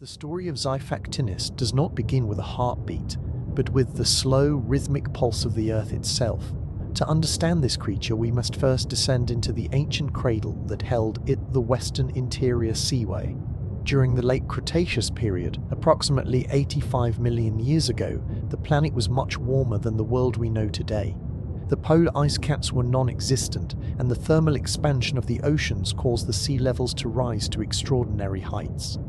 The story of Xiphactinus does not begin with a heartbeat, but with the slow, rhythmic pulse of the Earth itself. To understand this creature, we must first descend into the ancient cradle that held it, the Western Interior Seaway. During the Late Cretaceous period, approximately 85 million years ago, the planet was much warmer than the world we know today. The polar ice caps were non-existent, and the thermal expansion of the oceans caused the sea levels to rise to extraordinary heights.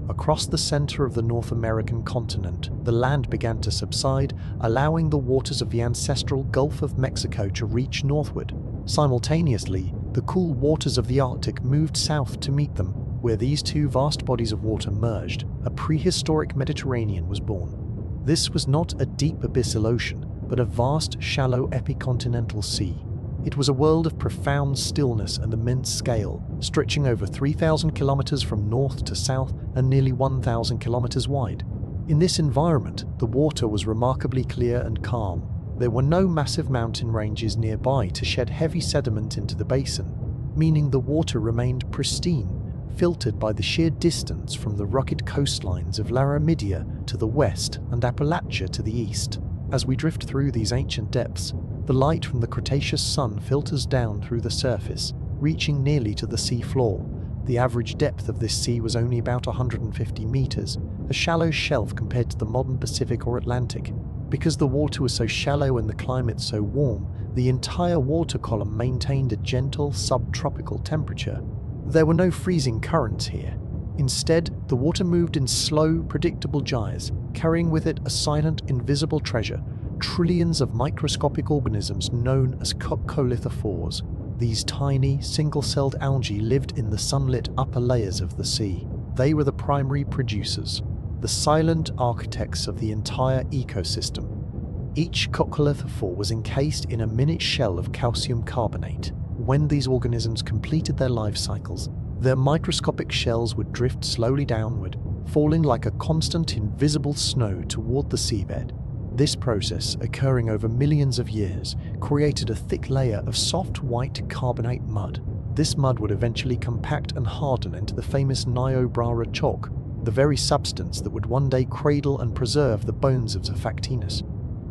Across the center of the North American continent, the land began to subside, allowing the waters of the ancestral Gulf of Mexico to reach northward. Simultaneously, the cool waters of the Arctic moved south to meet them. Where these two vast bodies of water merged, a prehistoric Mediterranean was born. This was not a deep abyssal ocean, but a vast, shallow epicontinental sea. It was a world of profound stillness and immense scale, stretching over 3,000 kilometers from north to south and nearly 1,000 kilometers wide. In this environment, the water was remarkably clear and calm. There were no massive mountain ranges nearby to shed heavy sediment into the basin, meaning the water remained pristine, filtered by the sheer distance from the rugged coastlines of Laramidia to the west and Appalachia to the east. As we drift through these ancient depths, the light from the Cretaceous sun filters down through the surface, reaching nearly to the sea floor. The average depth of this sea was only about 150 meters, a shallow shelf compared to the modern Pacific or Atlantic. Because the water was so shallow and the climate so warm, the entire water column maintained a gentle subtropical temperature. There were no freezing currents here. Instead, the water moved in slow, predictable gyres, carrying with it a silent, invisible treasure, trillions of microscopic organisms known as coccolithophores. These tiny, single-celled algae lived in the sunlit upper layers of the sea. They were the primary producers, the silent architects of the entire ecosystem. Each coccolithophore was encased in a minute shell of calcium carbonate. When these organisms completed their life cycles, their microscopic shells would drift slowly downward, falling like a constant invisible snow toward the seabed. This process, occurring over millions of years, created a thick layer of soft white carbonate mud. This mud would eventually compact and harden into the famous Niobrara Chalk, the very substance that would one day cradle and preserve the bones of Xiphactinus.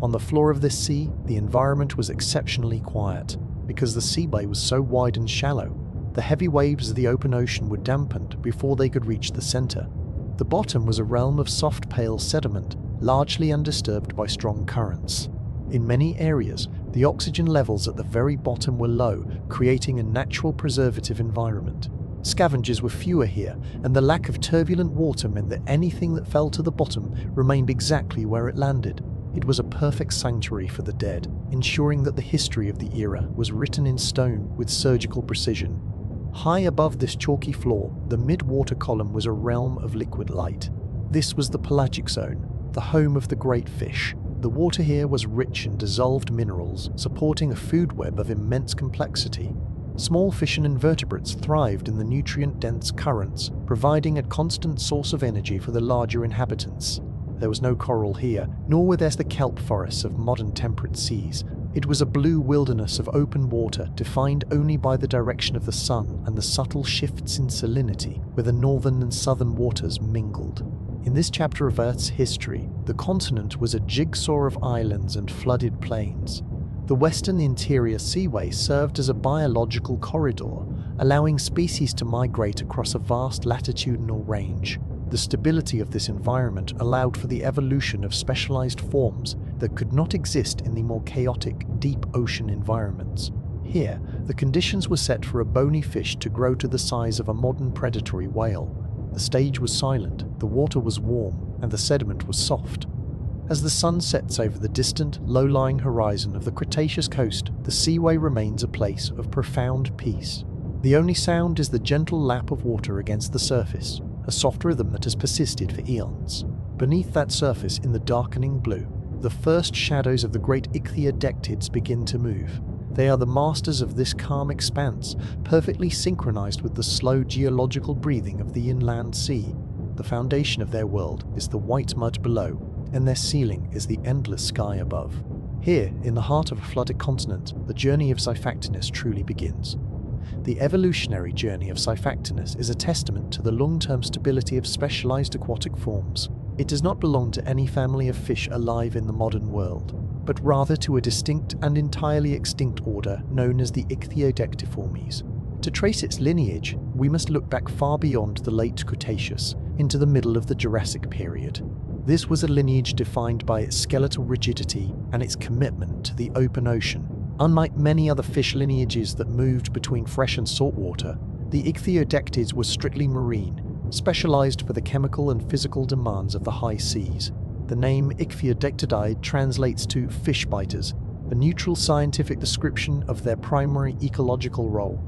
On the floor of this sea, the environment was exceptionally quiet. Because the seabay was so wide and shallow, the heavy waves of the open ocean were dampened before they could reach the center. The bottom was a realm of soft pale sediment, largely undisturbed by strong currents. In many areas, the oxygen levels at the very bottom were low, creating a natural preservative environment. Scavengers were fewer here, and the lack of turbulent water meant that anything that fell to the bottom remained exactly where it landed. It was a perfect sanctuary for the dead, ensuring that the history of the era was written in stone with surgical precision. High above this chalky floor, the mid-water column was a realm of liquid light. This was the pelagic zone, the home of the great fish. The water here was rich in dissolved minerals, supporting a food web of immense complexity. Small fish and invertebrates thrived in the nutrient-dense currents, providing a constant source of energy for the larger inhabitants. There was no coral here, nor were there the kelp forests of modern temperate seas. It was a blue wilderness of open water, defined only by the direction of the sun and the subtle shifts in salinity, where the northern and southern waters mingled. In this chapter of Earth's history, the continent was a jigsaw of islands and flooded plains. The Western Interior Seaway served as a biological corridor, allowing species to migrate across a vast latitudinal range. The stability of this environment allowed for the evolution of specialized forms that could not exist in the more chaotic, deep ocean environments. Here, the conditions were set for a bony fish to grow to the size of a modern predatory whale. The stage was silent, the water was warm, and the sediment was soft. As the sun sets over the distant, low-lying horizon of the Cretaceous coast, the seaway remains a place of profound peace. The only sound is the gentle lap of water against the surface, a soft rhythm that has persisted for eons. Beneath that surface, in the darkening blue, the first shadows of the great ichthyodectids begin to move. They are the masters of this calm expanse, perfectly synchronized with the slow geological breathing of the inland sea. The foundation of their world is the white mud below, and their ceiling is the endless sky above. Here, in the heart of a flooded continent, the journey of Xiphactinus truly begins. The evolutionary journey of Xiphactinus is a testament to the long-term stability of specialized aquatic forms. It does not belong to any family of fish alive in the modern world, but rather to a distinct and entirely extinct order known as the Ichthyodectiformes. To trace its lineage, we must look back far beyond the Late Cretaceous, into the middle of the Jurassic period. This was a lineage defined by its skeletal rigidity and its commitment to the open ocean. Unlike many other fish lineages that moved between fresh and salt water, the Ichthyodectids were strictly marine, specialized for the chemical and physical demands of the high seas. The name Ichthyodectidae translates to fish biters, a neutral scientific description of their primary ecological role.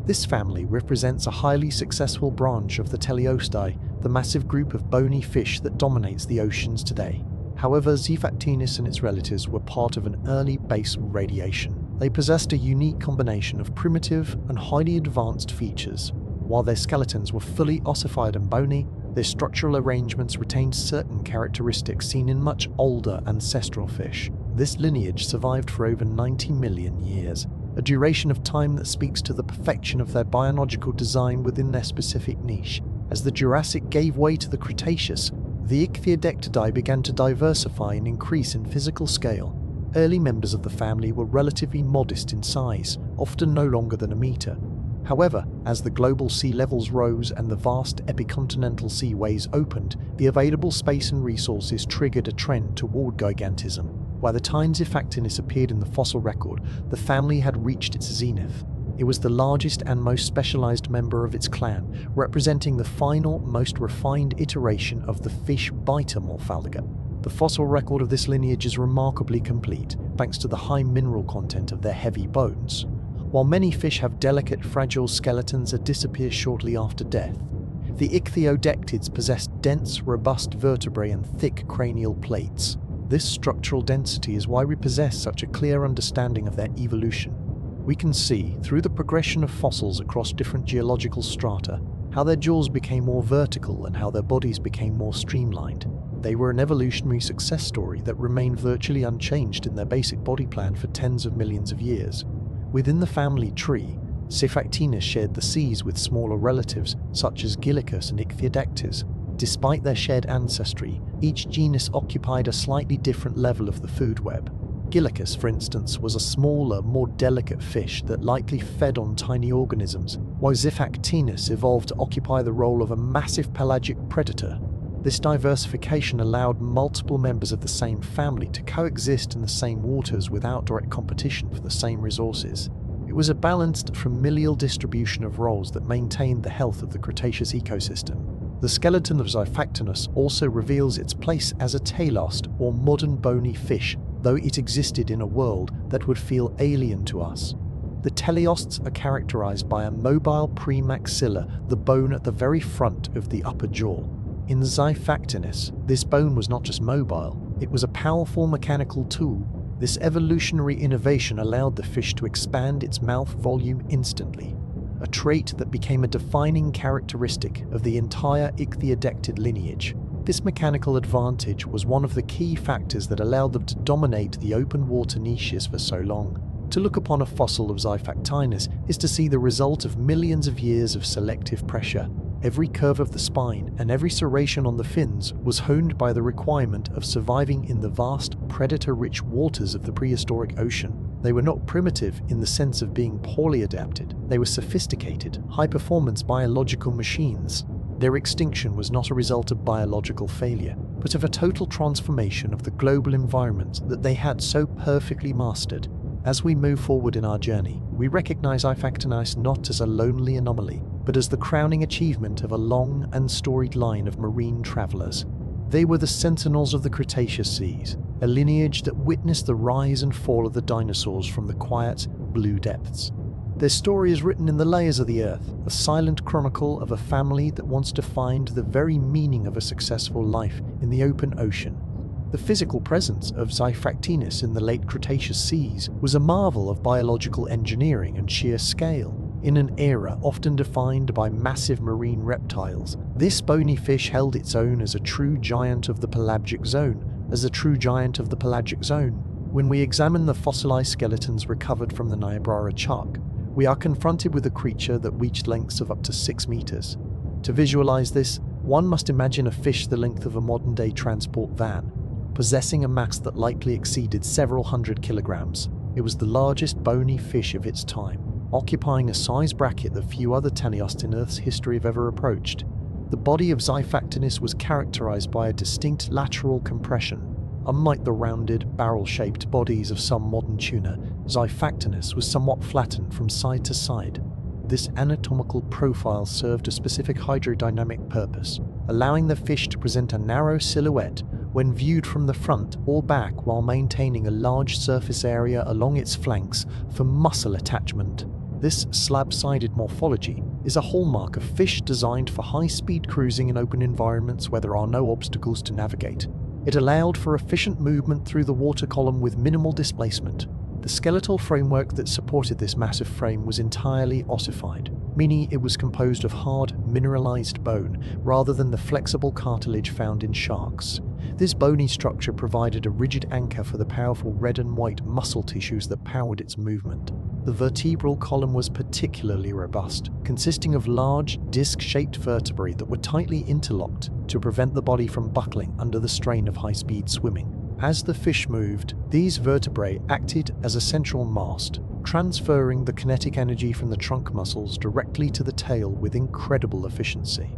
This family represents a highly successful branch of the Teleostidae, the massive group of bony fish that dominates the oceans today. However, Xiphactinus and its relatives were part of an early base radiation. They possessed a unique combination of primitive and highly advanced features. While their skeletons were fully ossified and bony, their structural arrangements retained certain characteristics seen in much older ancestral fish. This lineage survived for over 90 million years, a duration of time that speaks to the perfection of their biological design within their specific niche. As the Jurassic gave way to the Cretaceous, the Ichthyodectidae began to diversify and increase in physical scale. Early members of the family were relatively modest in size, often no longer than a meter. However, as the global sea levels rose and the vast epicontinental seaways opened, the available space and resources triggered a trend toward gigantism. By the time Xiphactinus appeared in the fossil record, the family had reached its zenith. It was the largest and most specialized member of its clan, representing the final, most refined iteration of the fish biter morphalaga. The fossil record of this lineage is remarkably complete, thanks to the high mineral content of their heavy bones. While many fish have delicate, fragile skeletons that disappear shortly after death, the Ichthyodectids possess dense, robust vertebrae and thick cranial plates. This structural density is why we possess such a clear understanding of their evolution. We can see, through the progression of fossils across different geological strata, how their jaws became more vertical and how their bodies became more streamlined. They were an evolutionary success story that remained virtually unchanged in their basic body plan for tens of millions of years. Within the family tree, Xiphactinus shared the seas with smaller relatives such as Gylicus and Ichthyodectes. Despite their shared ancestry, each genus occupied a slightly different level of the food web. Gylicus, for instance, was a smaller, more delicate fish that likely fed on tiny organisms, while Xiphactinus evolved to occupy the role of a massive pelagic predator. This diversification allowed multiple members of the same family to coexist in the same waters without direct competition for the same resources. It was a balanced, familial distribution of roles that maintained the health of the Cretaceous ecosystem. The skeleton of Xiphactinus also reveals its place as a teleost or modern bony fish, though it existed in a world that would feel alien to us. The teleosts are characterized by a mobile premaxilla, the bone at the very front of the upper jaw. In Xiphactinus, this bone was not just mobile, it was a powerful mechanical tool. This evolutionary innovation allowed the fish to expand its mouth volume instantly, a trait that became a defining characteristic of the entire Ichthyodectid lineage. This mechanical advantage was one of the key factors that allowed them to dominate the open water niches for so long. To look upon a fossil of Xiphactinus is to see the result of millions of years of selective pressure. Every curve of the spine and every serration on the fins was honed by the requirement of surviving in the vast, predator-rich waters of the prehistoric ocean. They were not primitive in the sense of being poorly adapted. They were sophisticated, high-performance biological machines. Their extinction was not a result of biological failure, but of a total transformation of the global environment that they had so perfectly mastered. As we move forward in our journey, we recognize Xiphactinus not as a lonely anomaly, but as the crowning achievement of a long and storied line of marine travelers. They were the sentinels of the Cretaceous seas, a lineage that witnessed the rise and fall of the dinosaurs from the quiet, blue depths. Their story is written in the layers of the earth, a silent chronicle of a family that wants to find the very meaning of a successful life in the open ocean. The physical presence of Xiphactinus in the late Cretaceous seas was a marvel of biological engineering and sheer scale. In an era often defined by massive marine reptiles, this bony fish held its own as a true giant of the pelagic zone. When we examine the fossilized skeletons recovered from the Niobrara Chalk, we are confronted with a creature that reached lengths of up to 6 meters. To visualize this, one must imagine a fish the length of a modern-day transport van, possessing a mass that likely exceeded several hundred kilograms. It was the largest bony fish of its time, occupying a size bracket that few other teleosts in Earth's history have ever approached. The body of Xiphactinus was characterized by a distinct lateral compression. Unlike the rounded, barrel-shaped bodies of some modern tuna, Xiphactinus was somewhat flattened from side to side. This anatomical profile served a specific hydrodynamic purpose, allowing the fish to present a narrow silhouette when viewed from the front or back, while maintaining a large surface area along its flanks for muscle attachment. This slab-sided morphology is a hallmark of fish designed for high-speed cruising in open environments where there are no obstacles to navigate. It allowed for efficient movement through the water column with minimal displacement. The skeletal framework that supported this massive frame was entirely ossified, meaning it was composed of hard, mineralized bone rather than the flexible cartilage found in sharks. This bony structure provided a rigid anchor for the powerful red and white muscle tissues that powered its movement. The vertebral column was particularly robust, consisting of large, disc-shaped vertebrae that were tightly interlocked to prevent the body from buckling under the strain of high-speed swimming. As the fish moved, these vertebrae acted as a central mast, transferring the kinetic energy from the trunk muscles directly to the tail with incredible efficiency.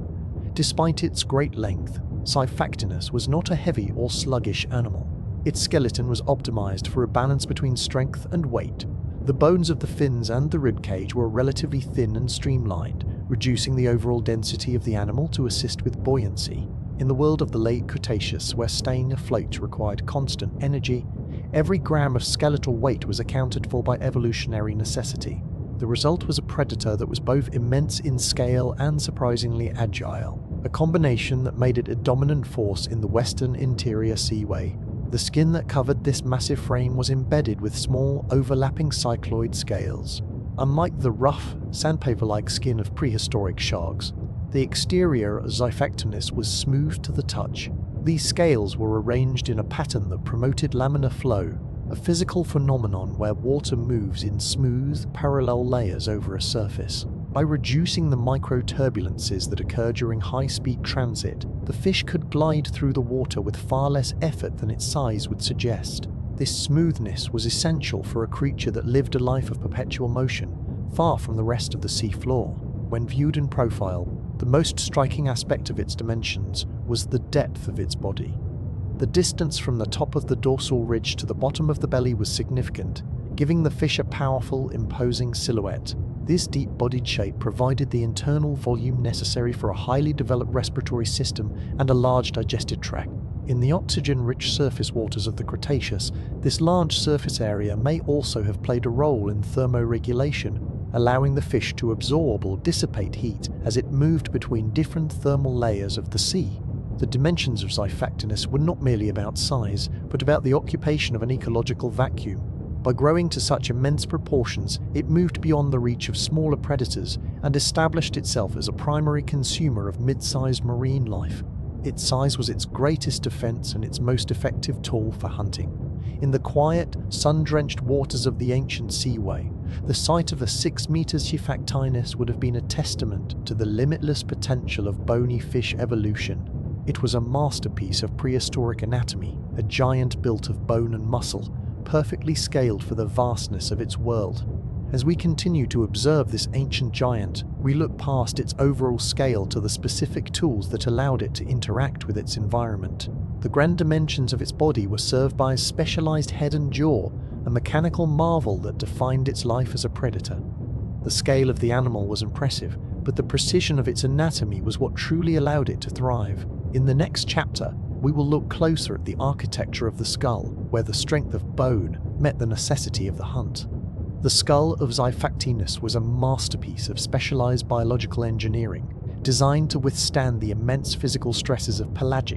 Despite its great length, Xiphactinus was not a heavy or sluggish animal. Its skeleton was optimized for a balance between strength and weight. The bones of the fins and the ribcage were relatively thin and streamlined, reducing the overall density of the animal to assist with buoyancy. In the world of the Late Cretaceous, where staying afloat required constant energy, every gram of skeletal weight was accounted for by evolutionary necessity. The result was a predator that was both immense in scale and surprisingly agile, a combination that made it a dominant force in the Western Interior Seaway. The skin that covered this massive frame was embedded with small, overlapping cycloid scales. Unlike the rough, sandpaper-like skin of prehistoric sharks, the exterior of Xiphactinus was smooth to the touch. These scales were arranged in a pattern that promoted laminar flow, a physical phenomenon where water moves in smooth, parallel layers over a surface. By reducing the micro-turbulences that occur during high-speed transit, the fish could glide through the water with far less effort than its size would suggest. This smoothness was essential for a creature that lived a life of perpetual motion, far from the rest of the sea floor. When viewed in profile, the most striking aspect of its dimensions was the depth of its body. The distance from the top of the dorsal ridge to the bottom of the belly was significant, giving the fish a powerful, imposing silhouette. This deep-bodied shape provided the internal volume necessary for a highly developed respiratory system and a large digestive tract. In the oxygen-rich surface waters of the Cretaceous, this large surface area may also have played a role in thermoregulation, allowing the fish to absorb or dissipate heat as it moved between different thermal layers of the sea. The dimensions of Xiphactinus were not merely about size, but about the occupation of an ecological vacuum. By growing to such immense proportions, it moved beyond the reach of smaller predators and established itself as a primary consumer of mid-sized marine life. Its size was its greatest defense and its most effective tool for hunting. In the quiet, sun-drenched waters of the ancient seaway, the sight of a 6-meter Xiphactinus would have been a testament to the limitless potential of bony fish evolution. It was a masterpiece of prehistoric anatomy, a giant built of bone and muscle, perfectly scaled for the vastness of its world. As we continue to observe this ancient giant, we look past its overall scale to the specific tools that allowed it to interact with its environment. The grand dimensions of its body were served by a specialized head and jaw, a mechanical marvel that defined its life as a predator. The scale of the animal was impressive, but the precision of its anatomy was what truly allowed it to thrive. In the next chapter, we will look closer at the architecture of the skull, where the strength of bone met the necessity of the hunt. The skull of Xiphactinus was a masterpiece of specialized biological engineering, designed to withstand the immense physical stresses of pelagic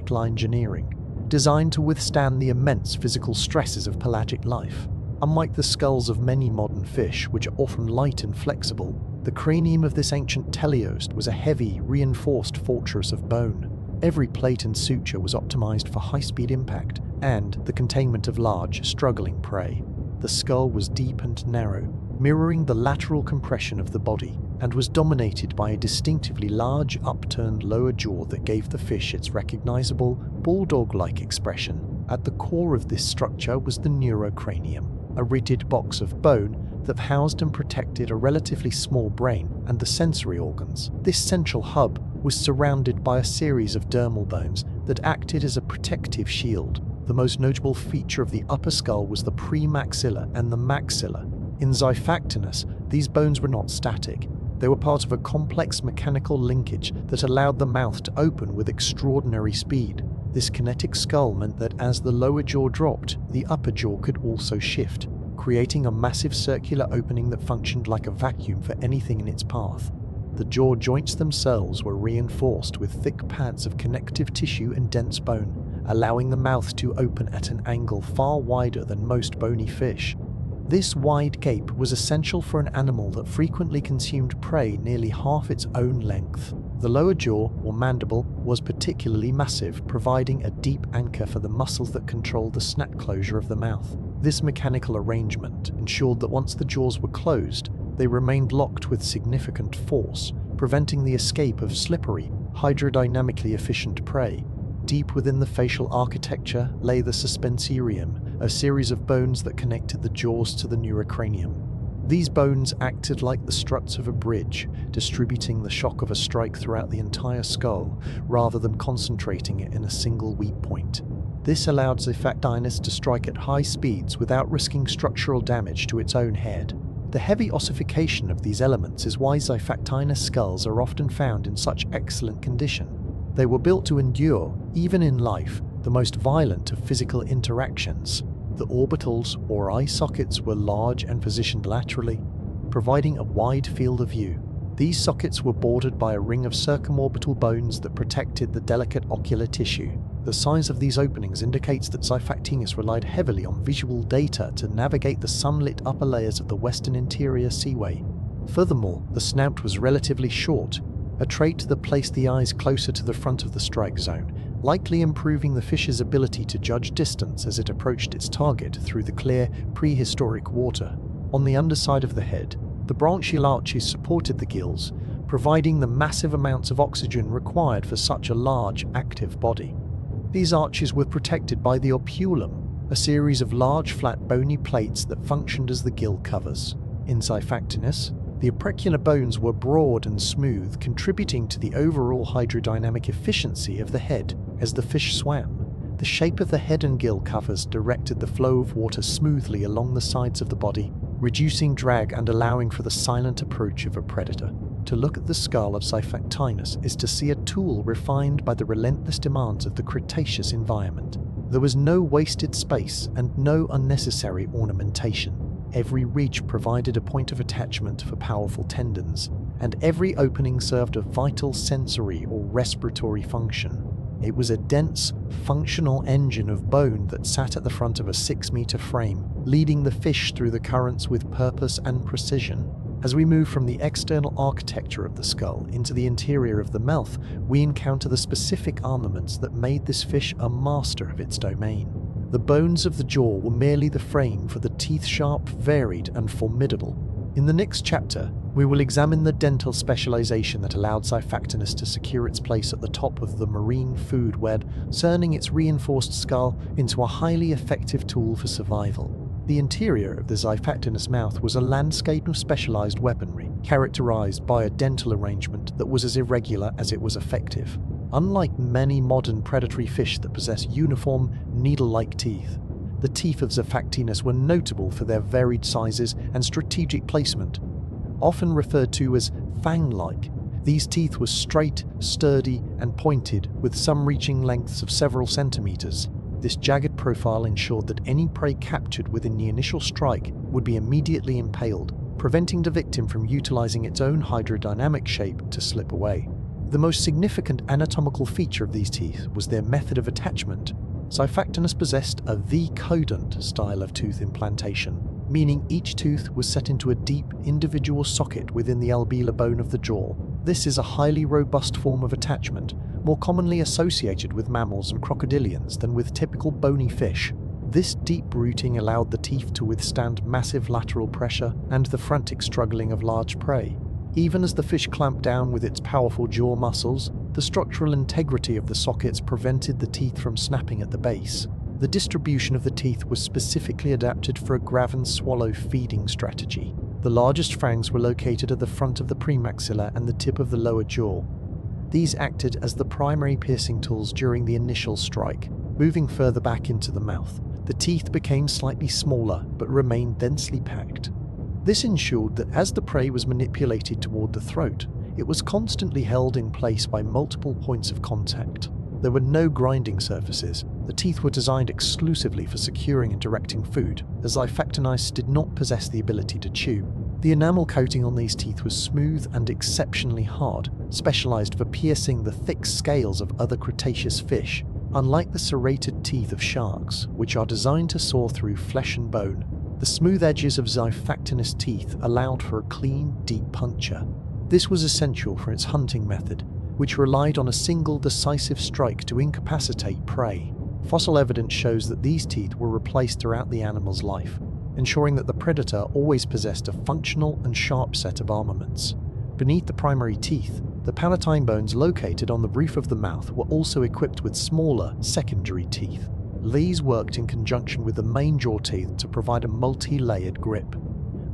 life. Unlike the skulls of many modern fish, which are often light and flexible, the cranium of this ancient teleost was a heavy, reinforced fortress of bone. Every plate and suture was optimized for high-speed impact and the containment of large, struggling prey. The skull was deep and narrow, mirroring the lateral compression of the body, and was dominated by a distinctively large upturned lower jaw that gave the fish its recognizable bulldog-like expression. At the core of this structure was the neurocranium, a rigid box of bone that housed and protected a relatively small brain and the sensory organs. This central hub was surrounded by a series of dermal bones that acted as a protective shield. The most notable feature of the upper skull was the premaxilla and the maxilla. In Xiphactinus, these bones were not static. They were part of a complex mechanical linkage that allowed the mouth to open with extraordinary speed. This kinetic skull meant that as the lower jaw dropped, the upper jaw could also shift, creating a massive circular opening that functioned like a vacuum for anything in its path. The jaw joints themselves were reinforced with thick pads of connective tissue and dense bone, allowing the mouth to open at an angle far wider than most bony fish. This wide gape was essential for an animal that frequently consumed prey nearly half its own length. The lower jaw, or mandible, was particularly massive, providing a deep anchor for the muscles that controlled the snap closure of the mouth. This mechanical arrangement ensured that once the jaws were closed, they remained locked with significant force, preventing the escape of slippery, hydrodynamically efficient prey. Deep within the facial architecture lay the suspensorium, a series of bones that connected the jaws to the neurocranium. These bones acted like the struts of a bridge, distributing the shock of a strike throughout the entire skull, rather than concentrating it in a single weak point. This allowed Xiphactinus to strike at high speeds without risking structural damage to its own head. The heavy ossification of these elements is why Xiphactinus skulls are often found in such excellent condition. They were built to endure, even in life, the most violent of physical interactions. The orbitals, or eye sockets, were large and positioned laterally, providing a wide field of view. These sockets were bordered by a ring of circumorbital bones that protected the delicate ocular tissue. The size of these openings indicates that Xiphactinus relied heavily on visual data to navigate the sunlit upper layers of the Western Interior Seaway. Furthermore, the snout was relatively short, a trait that placed the eyes closer to the front of the strike zone, likely improving the fish's ability to judge distance as it approached its target through the clear, prehistoric water. On the underside of the head, the branchial arches supported the gills, providing the massive amounts of oxygen required for such a large, active body. These arches were protected by the operculum, a series of large, flat, bony plates that functioned as the gill covers. In Xiphactinus, the opercular bones were broad and smooth, contributing to the overall hydrodynamic efficiency of the head as the fish swam. The shape of the head and gill covers directed the flow of water smoothly along the sides of the body, reducing drag and allowing for the silent approach of a predator. To look at the skull of Xiphactinus is to see a tool refined by the relentless demands of the Cretaceous environment. There was no wasted space and no unnecessary ornamentation. Every ridge provided a point of attachment for powerful tendons, and every opening served a vital sensory or respiratory function. It was a dense, functional engine of bone that sat at the front of a 6-meter frame, leading the fish through the currents with purpose and precision. As we move from the external architecture of the skull into the interior of the mouth, we encounter the specific armaments that made this fish a master of its domain. The bones of the jaw were merely the frame for the teeth-sharp, varied, and formidable. In the next chapter, we will examine the dental specialization that allowed Xiphactinus to secure its place at the top of the marine food web, turning its reinforced skull into a highly effective tool for survival. The interior of the Xiphactinus mouth was a landscape of specialized weaponry, characterized by a dental arrangement that was as irregular as it was effective. Unlike many modern predatory fish that possess uniform, needle-like teeth, the teeth of Xiphactinus were notable for their varied sizes and strategic placement. Often referred to as fang-like, these teeth were straight, sturdy, and pointed, with some reaching lengths of several centimeters. This jagged profile ensured that any prey captured within the initial strike would be immediately impaled, preventing the victim from utilizing its own hydrodynamic shape to slip away. The most significant anatomical feature of these teeth was their method of attachment. Xiphactinus possessed a V-codent style of tooth implantation, meaning each tooth was set into a deep, individual socket within the alveolar bone of the jaw. This is a highly robust form of attachment, more commonly associated with mammals and crocodilians than with typical bony fish. This deep rooting allowed the teeth to withstand massive lateral pressure and the frantic struggling of large prey. Even as the fish clamped down with its powerful jaw muscles, the structural integrity of the sockets prevented the teeth from snapping at the base. The distribution of the teeth was specifically adapted for a grab-and-swallow feeding strategy. The largest fangs were located at the front of the premaxilla and the tip of the lower jaw. These acted as the primary piercing tools during the initial strike. Moving further back into the mouth, the teeth became slightly smaller but remained densely packed. This ensured that as the prey was manipulated toward the throat, it was constantly held in place by multiple points of contact. There were no grinding surfaces. The teeth were designed exclusively for securing and directing food, as Xiphactinus did not possess the ability to chew. The enamel coating on these teeth was smooth and exceptionally hard, specialized for piercing the thick scales of other Cretaceous fish, unlike the serrated teeth of sharks, which are designed to saw through flesh and bone. The smooth edges of Xiphactinus' teeth allowed for a clean, deep puncture. This was essential for its hunting method, which relied on a single decisive strike to incapacitate prey. Fossil evidence shows that these teeth were replaced throughout the animal's life, ensuring that the predator always possessed a functional and sharp set of armaments. Beneath the primary teeth, the palatine bones located on the roof of the mouth were also equipped with smaller, secondary teeth. These worked in conjunction with the main jaw teeth to provide a multi-layered grip.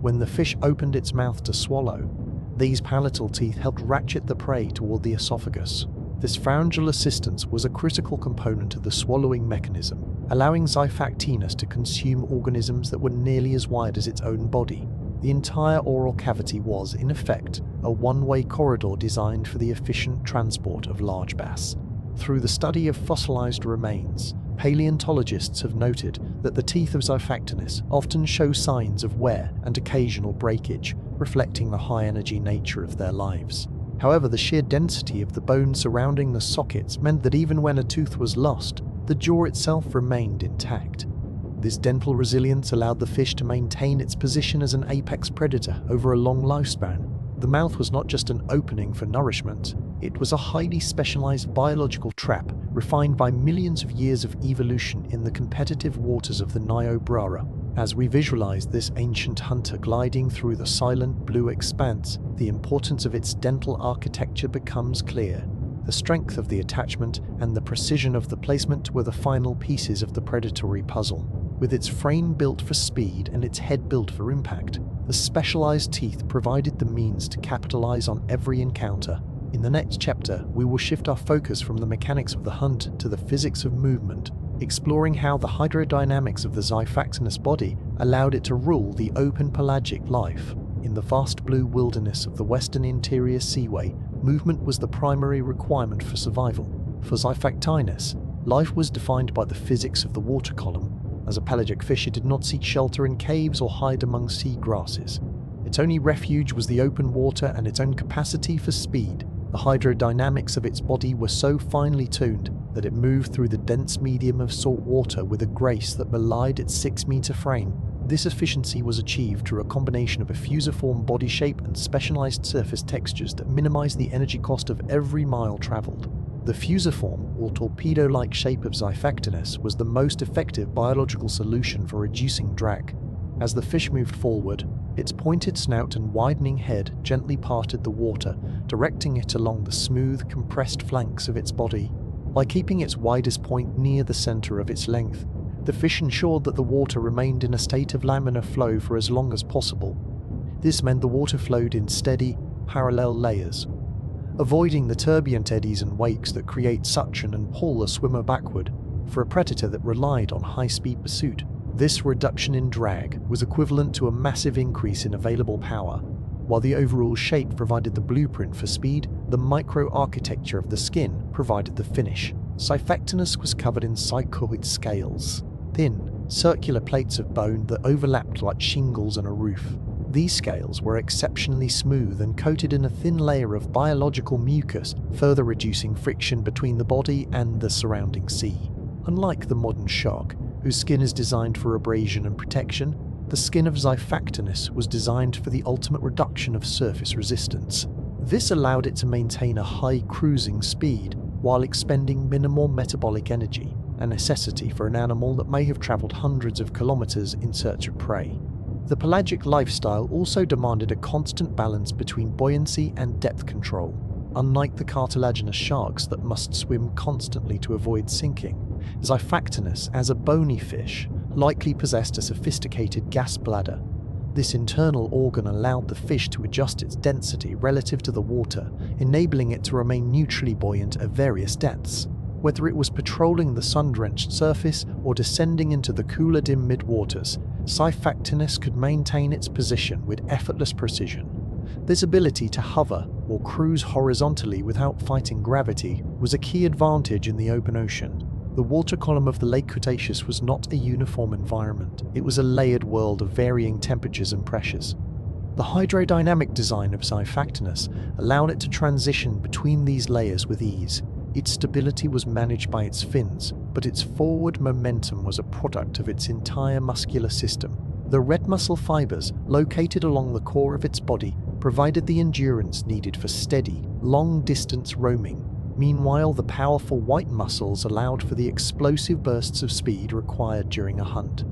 When the fish opened its mouth to swallow, these palatal teeth helped ratchet the prey toward the esophagus. This pharyngeal assistance was a critical component of the swallowing mechanism, allowing Xiphactinus to consume organisms that were nearly as wide as its own body. The entire oral cavity was, in effect, a one-way corridor designed for the efficient transport of large bass. Through the study of fossilized remains, paleontologists have noted that the teeth of Xiphactinus often show signs of wear and occasional breakage, reflecting the high-energy nature of their lives. However, the sheer density of the bone surrounding the sockets meant that even when a tooth was lost, the jaw itself remained intact. This dental resilience allowed the fish to maintain its position as an apex predator over a long lifespan. The mouth was not just an opening for nourishment, it was a highly specialized biological trap refined by millions of years of evolution in the competitive waters of the Niobrara. As we visualize this ancient hunter gliding through the silent blue expanse, the importance of its dental architecture becomes clear. The strength of the attachment and the precision of the placement were the final pieces of the predatory puzzle. With its frame built for speed and its head built for impact, the specialized teeth provided the means to capitalize on every encounter. In the next chapter, we will shift our focus from the mechanics of the hunt to the physics of movement, exploring how the hydrodynamics of the Xiphactinus body allowed it to rule the open pelagic life. In the vast blue wilderness of the Western Interior Seaway, movement was the primary requirement for survival. For Xiphactinus, life was defined by the physics of the water column. As a pelagic fish, it did not seek shelter in caves or hide among sea grasses. Its only refuge was the open water and its own capacity for speed. The hydrodynamics of its body were so finely tuned that it moved through the dense medium of salt water with a grace that belied its 6-meter frame. This efficiency was achieved through a combination of a fusiform body shape and specialized surface textures that minimized the energy cost of every mile traveled. The fusiform, or torpedo-like shape of Xiphactinus was the most effective biological solution for reducing drag. As the fish moved forward, its pointed snout and widening head gently parted the water, directing it along the smooth, compressed flanks of its body. By keeping its widest point near the center of its length, the fish ensured that the water remained in a state of laminar flow for as long as possible. This meant the water flowed in steady, parallel layers, avoiding the turbulent eddies and wakes that create suction and pull a swimmer backward. For a predator that relied on high-speed pursuit, this reduction in drag was equivalent to a massive increase in available power. While the overall shape provided the blueprint for speed, the micro-architecture of the skin provided the finish. Xiphactinus was covered in cycloid scales, thin, circular plates of bone that overlapped like shingles on a roof. These scales were exceptionally smooth and coated in a thin layer of biological mucus, further reducing friction between the body and the surrounding sea. Unlike the modern shark, whose skin is designed for abrasion and protection, the skin of Xiphactinus was designed for the ultimate reduction of surface resistance. This allowed it to maintain a high cruising speed while expending minimal metabolic energy. a necessity for an animal that may have travelled hundreds of kilometres in search of prey. The pelagic lifestyle also demanded a constant balance between buoyancy and depth control. Unlike the cartilaginous sharks that must swim constantly to avoid sinking, Xiphactinus, as a bony fish, likely possessed a sophisticated gas bladder. This internal organ allowed the fish to adjust its density relative to the water, enabling it to remain neutrally buoyant at various depths. Whether it was patrolling the sun-drenched surface or descending into the cooler dim mid-waters, Xiphactinus could maintain its position with effortless precision. This ability to hover or cruise horizontally without fighting gravity was a key advantage in the open ocean. The water column of the Late Cretaceous was not a uniform environment. It was a layered world of varying temperatures and pressures. The hydrodynamic design of Xiphactinus allowed it to transition between these layers with ease. Its stability was managed by its fins, but its forward momentum was a product of its entire muscular system. The red muscle fibers, located along the core of its body, provided the endurance needed for steady, long-distance roaming. Meanwhile, the powerful white muscles allowed for the explosive bursts of speed required during a hunt.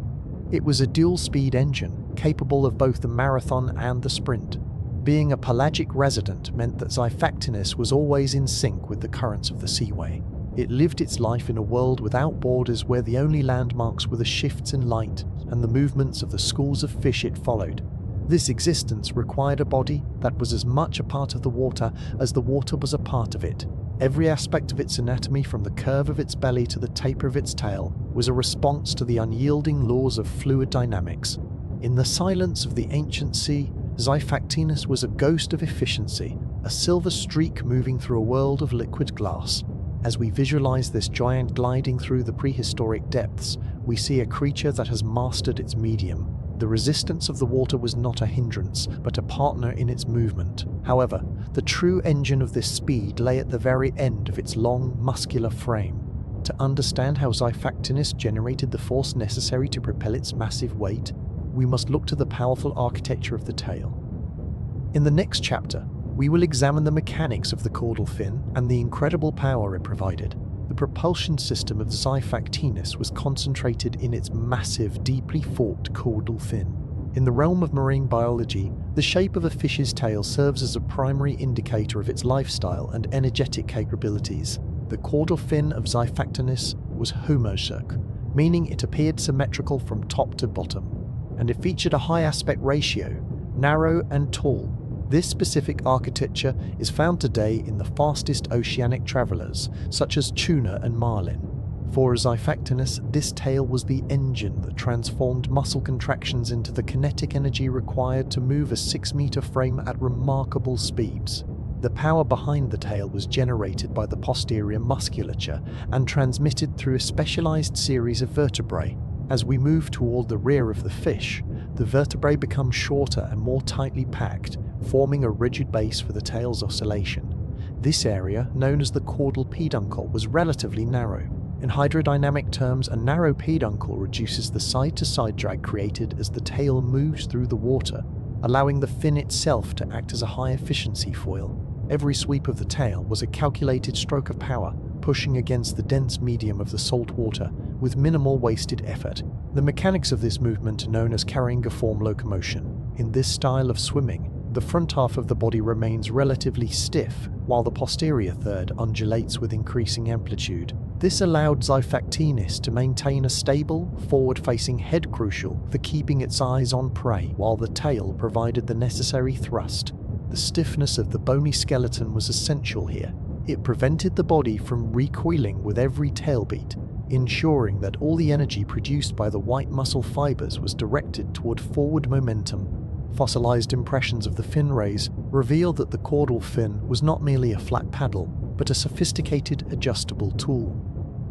It was a dual-speed engine, capable of both the marathon and the sprint. Being a pelagic resident meant that Xiphactinus was always in sync with the currents of the seaway. It lived its life in a world without borders where the only landmarks were the shifts in light and the movements of the schools of fish it followed. This existence required a body that was as much a part of the water as the water was a part of it. Every aspect of its anatomy, from the curve of its belly to the taper of its tail, was a response to the unyielding laws of fluid dynamics. In the silence of the ancient sea, Xiphactinus was a ghost of efficiency, a silver streak moving through a world of liquid glass. As we visualize this giant gliding through the prehistoric depths, we see a creature that has mastered its medium. The resistance of the water was not a hindrance, but a partner in its movement. However, the true engine of this speed lay at the very end of its long, muscular frame. To understand how Xiphactinus generated the force necessary to propel its massive weight, we must look to the powerful architecture of the tail. In the next chapter, we will examine the mechanics of the caudal fin and the incredible power it provided. The propulsion system of Xiphactinus was concentrated in its massive, deeply forked caudal fin. In the realm of marine biology, the shape of a fish's tail serves as a primary indicator of its lifestyle and energetic capabilities. The caudal fin of Xiphactinus was homosec, meaning it appeared symmetrical from top to bottom, and it featured a high aspect ratio, narrow and tall. This specific architecture is found today in the fastest oceanic travelers, such as tuna and marlin. For Xiphactinus, this tail was the engine that transformed muscle contractions into the kinetic energy required to move a 6-meter frame at remarkable speeds. The power behind the tail was generated by the posterior musculature and transmitted through a specialized series of vertebrae. As we move toward the rear of the fish, the vertebrae become shorter and more tightly packed, forming a rigid base for the tail's oscillation. This area, known as the caudal peduncle, was relatively narrow. In hydrodynamic terms, a narrow peduncle reduces the side-to-side drag created as the tail moves through the water, allowing the fin itself to act as a high-efficiency foil. Every sweep of the tail was a calculated stroke of power, pushing against the dense medium of the salt water with minimal wasted effort. The mechanics of this movement are known as carrying-a-form locomotion. In this style of swimming, the front half of the body remains relatively stiff, while the posterior third undulates with increasing amplitude. This allowed Xiphactinus to maintain a stable, forward-facing head, crucial for keeping its eyes on prey, while the tail provided the necessary thrust. The stiffness of the bony skeleton was essential here. It prevented the body from recoiling with every tail beat, ensuring that all the energy produced by the white muscle fibers was directed toward forward momentum. Fossilized impressions of the fin rays reveal that the caudal fin was not merely a flat paddle, but a sophisticated adjustable tool.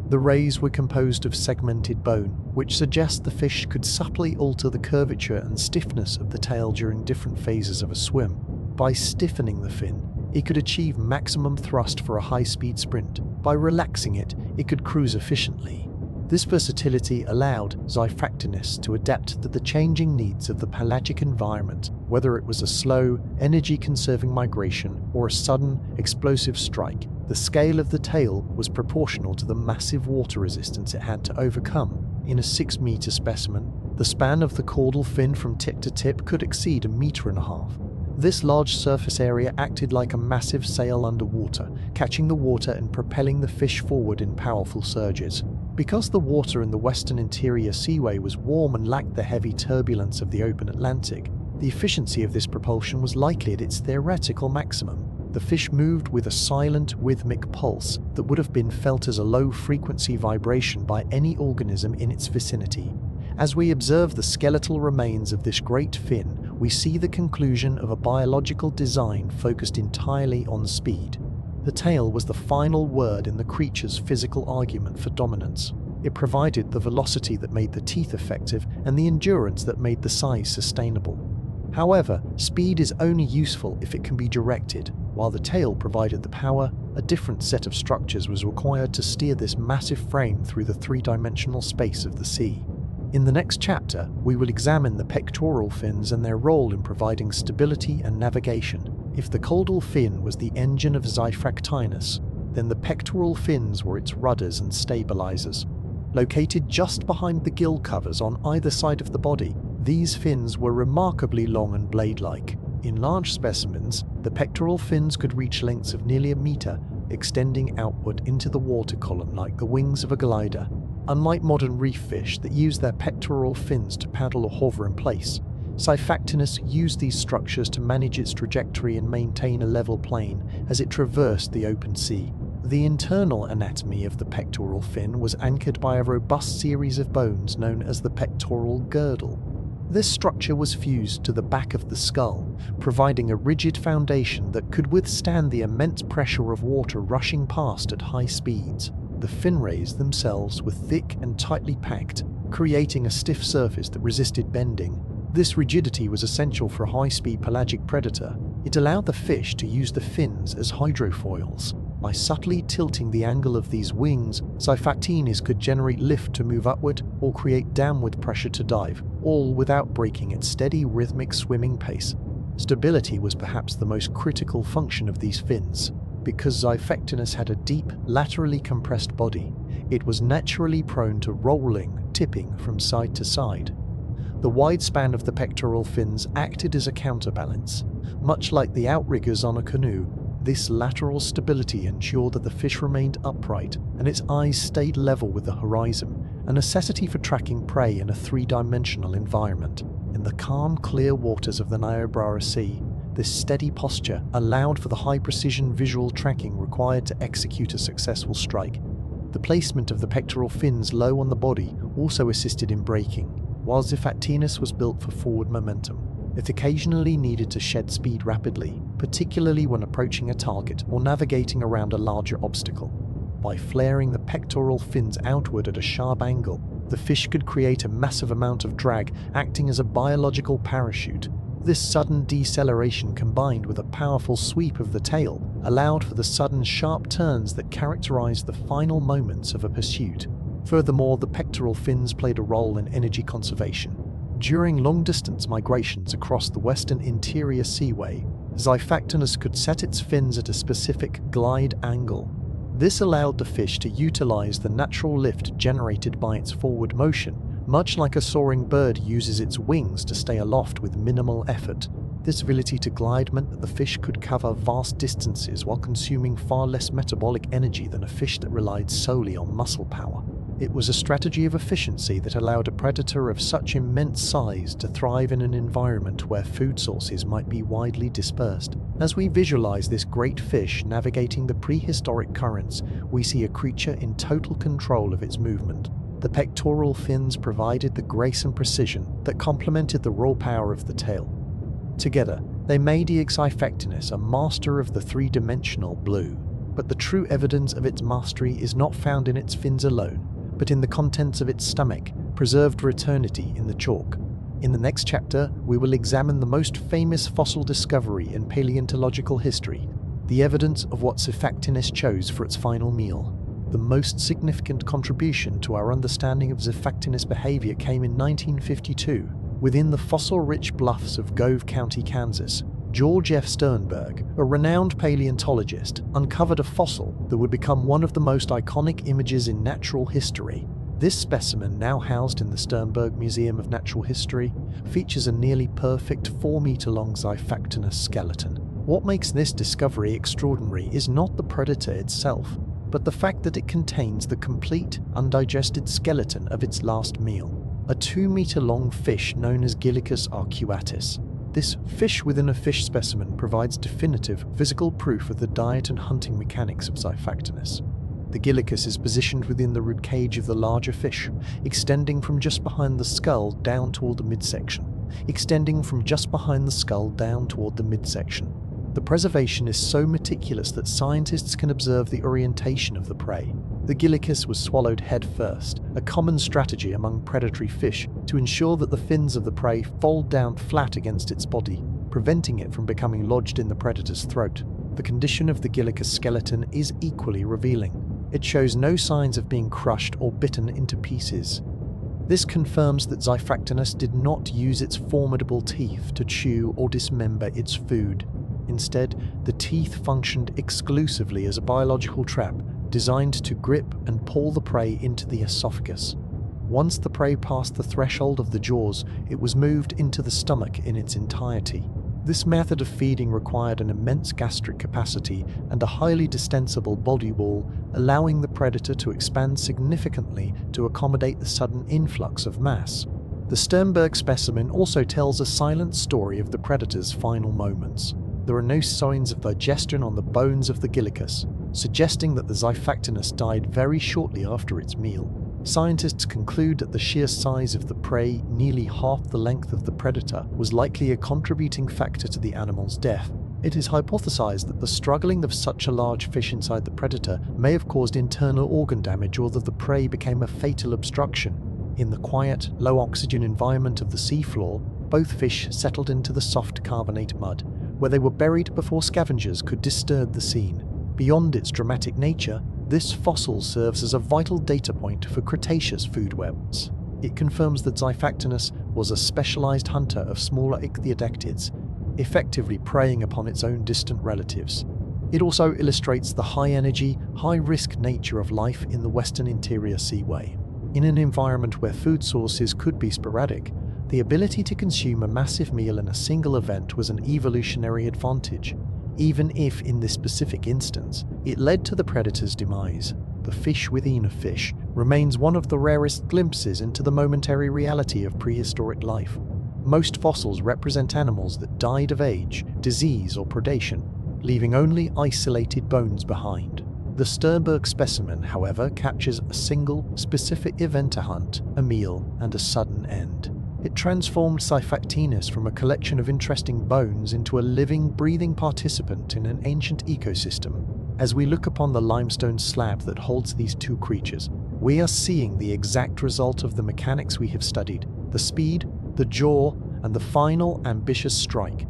The rays were composed of segmented bone, which suggests the fish could subtly alter the curvature and stiffness of the tail during different phases of a swim. By stiffening the fin, it could achieve maximum thrust for a high-speed sprint. By relaxing it, it could cruise efficiently. This versatility allowed Xiphactinus to adapt to the changing needs of the pelagic environment, whether it was a slow, energy-conserving migration or a sudden, explosive strike. The scale of the tail was proportional to the massive water resistance it had to overcome. In a 6-meter specimen, the span of the caudal fin from tip to tip could exceed 1.5 meters. This large surface area acted like a massive sail underwater, catching the water and propelling the fish forward in powerful surges. Because the water in the Western Interior Seaway was warm and lacked the heavy turbulence of the open Atlantic, the efficiency of this propulsion was likely at its theoretical maximum. The fish moved with a silent, rhythmic pulse that would have been felt as a low-frequency vibration by any organism in its vicinity. As we observe the skeletal remains of this great fin, we see the conclusion of a biological design focused entirely on speed. The tail was the final word in the creature's physical argument for dominance. It provided the velocity that made the teeth effective and the endurance that made the size sustainable. However, speed is only useful if it can be directed. While the tail provided the power, a different set of structures was required to steer this massive frame through the three-dimensional space of the sea. In the next chapter, we will examine the pectoral fins and their role in providing stability and navigation. If the caudal fin was the engine of Xiphactinus, then the pectoral fins were its rudders and stabilizers. Located just behind the gill covers on either side of the body, these fins were remarkably long and blade-like. In large specimens, the pectoral fins could reach lengths of nearly 1 meter, extending outward into the water column like the wings of a glider. Unlike modern reef fish that use their pectoral fins to paddle or hover in place, Xiphactinus used these structures to manage its trajectory and maintain a level plane as it traversed the open sea. The internal anatomy of the pectoral fin was anchored by a robust series of bones known as the pectoral girdle. This structure was fused to the back of the skull, providing a rigid foundation that could withstand the immense pressure of water rushing past at high speeds. The fin rays themselves were thick and tightly packed, creating a stiff surface that resisted bending. This rigidity was essential for a high-speed pelagic predator. It allowed the fish to use the fins as hydrofoils. By subtly tilting the angle of these wings, Xiphactinus could generate lift to move upward or create downward pressure to dive, all without breaking its steady rhythmic swimming pace. Stability was perhaps the most critical function of these fins. Because Xiphactinus had a deep, laterally compressed body, it was naturally prone to rolling, tipping from side to side. The wide span of the pectoral fins acted as a counterbalance. Much like the outriggers on a canoe, this lateral stability ensured that the fish remained upright and its eyes stayed level with the horizon, a necessity for tracking prey in a three-dimensional environment. In the calm, clear waters of the Niobrara Sea, this steady posture allowed for the high-precision visual tracking required to execute a successful strike. The placement of the pectoral fins low on the body also assisted in braking, while Xiphactinus was built for forward momentum. It occasionally needed to shed speed rapidly, particularly when approaching a target or navigating around a larger obstacle. By flaring the pectoral fins outward at a sharp angle, the fish could create a massive amount of drag, acting as a biological parachute. This sudden deceleration combined with a powerful sweep of the tail allowed for the sudden sharp turns that characterized the final moments of a pursuit. Furthermore, the pectoral fins played a role in energy conservation. During long-distance migrations across the Western Interior Seaway, Xiphactinus could set its fins at a specific glide angle. This allowed the fish to utilize the natural lift generated by its forward motion, much like a soaring bird uses its wings to stay aloft with minimal effort. This ability to glide meant that the fish could cover vast distances while consuming far less metabolic energy than a fish that relied solely on muscle power. It was a strategy of efficiency that allowed a predator of such immense size to thrive in an environment where food sources might be widely dispersed. As we visualize this great fish navigating the prehistoric currents, we see a creature in total control of its movement. The pectoral fins provided the grace and precision that complemented the raw power of the tail. Together, they made Xiphactinus a master of the three-dimensional blue. But the true evidence of its mastery is not found in its fins alone, but in the contents of its stomach, preserved for eternity in the chalk. In the next chapter, we will examine the most famous fossil discovery in paleontological history, the evidence of what Xiphactinus chose for its final meal. The most significant contribution to our understanding of Xiphactinus behavior came in 1952, within the fossil-rich bluffs of Gove County, Kansas. George F. Sternberg, a renowned paleontologist, uncovered a fossil that would become one of the most iconic images in natural history. This specimen, now housed in the Sternberg Museum of Natural History, features a nearly perfect 4-meter-long Xiphactinus skeleton. What makes this discovery extraordinary is not the predator itself, but the fact that it contains the complete, undigested skeleton of its last meal, a 2-meter-long fish known as Gylicus arcuatus. This fish within a fish specimen provides definitive physical proof of the diet and hunting mechanics of Xiphactinus. The Gylicus is positioned within the rib cage of the larger fish, extending from just behind the skull down toward the midsection. The preservation is so meticulous that scientists can observe the orientation of the prey. The Gylicus was swallowed head first, a common strategy among predatory fish to ensure that the fins of the prey fold down flat against its body, preventing it from becoming lodged in the predator's throat. The condition of the Gylicus skeleton is equally revealing. It shows no signs of being crushed or bitten into pieces. This confirms that Xiphactinus did not use its formidable teeth to chew or dismember its food. Instead, the teeth functioned exclusively as a biological trap designed to grip and pull the prey into the esophagus. Once the prey passed the threshold of the jaws, it was moved into the stomach in its entirety. This method of feeding required an immense gastric capacity and a highly distensible body wall, allowing the predator to expand significantly to accommodate the sudden influx of mass. The Sternberg specimen also tells a silent story of the predator's final moments. There are no signs of digestion on the bones of the Gylicus, suggesting that the Xiphactinus died very shortly after its meal. Scientists conclude that the sheer size of the prey, nearly half the length of the predator, was likely a contributing factor to the animal's death. It is hypothesized that the struggling of such a large fish inside the predator may have caused internal organ damage, or that the prey became a fatal obstruction. In the quiet, low-oxygen environment of the seafloor, both fish settled into the soft carbonate mud, where they were buried before scavengers could disturb the scene. Beyond its dramatic nature, this fossil serves as a vital data point for Cretaceous food webs. It confirms that Xiphactinus was a specialized hunter of smaller ichthyodactyls, effectively preying upon its own distant relatives. It also illustrates the high-energy, high-risk nature of life in the Western Interior Seaway. In an environment where food sources could be sporadic, the ability to consume a massive meal in a single event was an evolutionary advantage, even if, in this specific instance, it led to the predator's demise. The fish within a fish remains one of the rarest glimpses into the momentary reality of prehistoric life. Most fossils represent animals that died of age, disease, or predation, leaving only isolated bones behind. The Sternberg specimen, however, captures a single, specific event: a hunt, a meal, and a sudden end. It transformed Xiphactinus from a collection of interesting bones into a living, breathing participant in an ancient ecosystem. As we look upon the limestone slab that holds these two creatures, we are seeing the exact result of the mechanics we have studied: the speed, the jaw, and the final, ambitious strike.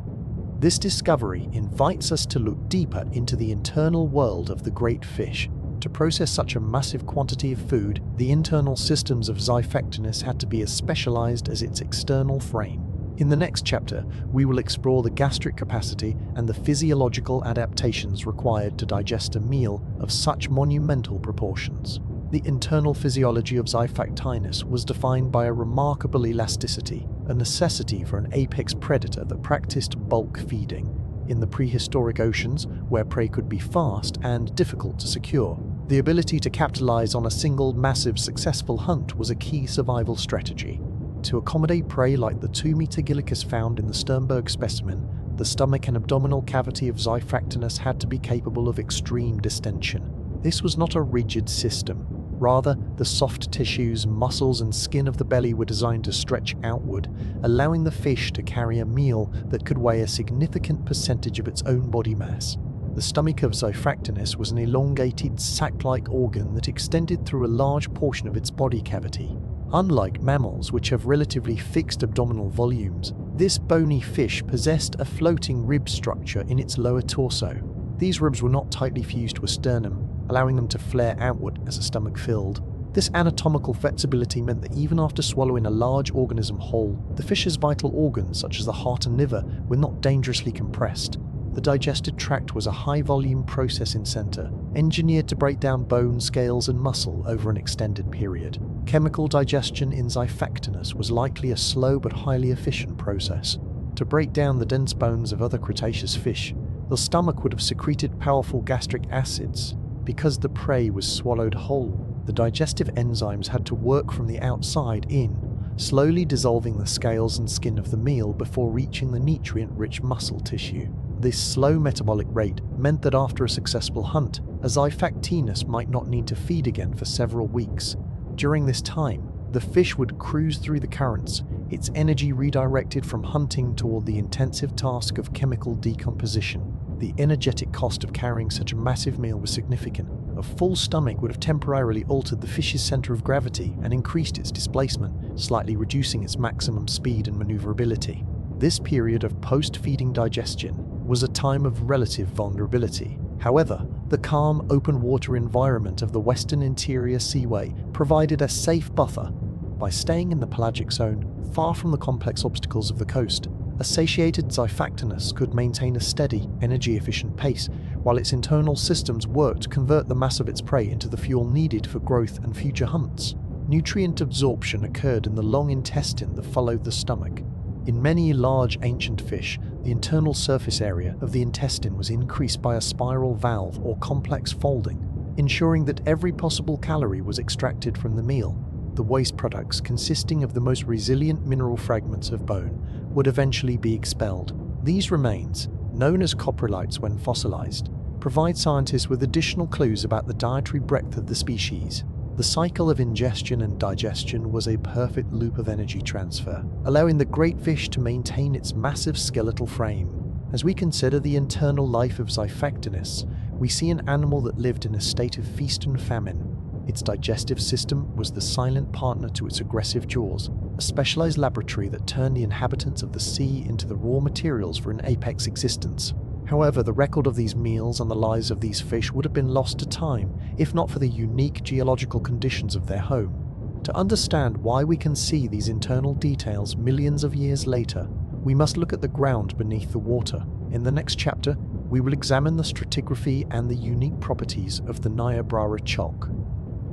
This discovery invites us to look deeper into the internal world of the great fish. To process such a massive quantity of food, the internal systems of Xiphactinus had to be as specialized as its external frame. In the next chapter, we will explore the gastric capacity and the physiological adaptations required to digest a meal of such monumental proportions. The internal physiology of Xiphactinus was defined by a remarkable elasticity, a necessity for an apex predator that practiced bulk feeding. In the prehistoric oceans, where prey could be fast and difficult to secure, the ability to capitalize on a single massive successful hunt was a key survival strategy. To accommodate prey like the 2-meter Gylicus found in the Sternberg specimen, the stomach and abdominal cavity of Xiphactinus had to be capable of extreme distension. This was not a rigid system. Rather, the soft tissues, muscles, and skin of the belly were designed to stretch outward, allowing the fish to carry a meal that could weigh a significant percentage of its own body mass. The stomach of Xiphactinus was an elongated, sac-like organ that extended through a large portion of its body cavity. Unlike mammals, which have relatively fixed abdominal volumes, this bony fish possessed a floating rib structure in its lower torso. These ribs were not tightly fused to a sternum, allowing them to flare outward as the stomach filled. This anatomical flexibility meant that even after swallowing a large organism whole, the fish's vital organs, such as the heart and liver, were not dangerously compressed. The digestive tract was a high-volume processing center, engineered to break down bone, scales, and muscle over an extended period. Chemical digestion in Xiphactinus was likely a slow but highly efficient process. To break down the dense bones of other Cretaceous fish, the stomach would have secreted powerful gastric acids. Because the prey was swallowed whole, the digestive enzymes had to work from the outside in, slowly dissolving the scales and skin of the meal before reaching the nutrient-rich muscle tissue. This slow metabolic rate meant that after a successful hunt, a Xiphactinus might not need to feed again for several weeks. During this time, the fish would cruise through the currents, its energy redirected from hunting toward the intensive task of chemical decomposition. The energetic cost of carrying such a massive meal was significant. A full stomach would have temporarily altered the fish's center of gravity and increased its displacement, slightly reducing its maximum speed and maneuverability. This period of post-feeding digestion was a time of relative vulnerability. However, the calm, open-water environment of the Western Interior Seaway provided a safe buffer. By staying in the pelagic zone, far from the complex obstacles of the coast, a satiated Xiphactinus could maintain a steady, energy-efficient pace, while its internal systems worked to convert the mass of its prey into the fuel needed for growth and future hunts. Nutrient absorption occurred in the long intestine that followed the stomach. In many large ancient fish, the internal surface area of the intestine was increased by a spiral valve or complex folding, ensuring that every possible calorie was extracted from the meal. The waste products, consisting of the most resilient mineral fragments of bone, would eventually be expelled. These remains, known as coprolites when fossilized, provide scientists with additional clues about the dietary breadth of the species. The cycle of ingestion and digestion was a perfect loop of energy transfer, allowing the great fish to maintain its massive skeletal frame. As we consider the internal life of Xiphactinus, we see an animal that lived in a state of feast and famine. Its digestive system was the silent partner to its aggressive jaws, a specialized laboratory that turned the inhabitants of the sea into the raw materials for an apex existence. However, the record of these meals and the lives of these fish would have been lost to time, if not for the unique geological conditions of their home. To understand why we can see these internal details millions of years later, we must look at the ground beneath the water. In the next chapter, we will examine the stratigraphy and the unique properties of the Niobrara Chalk.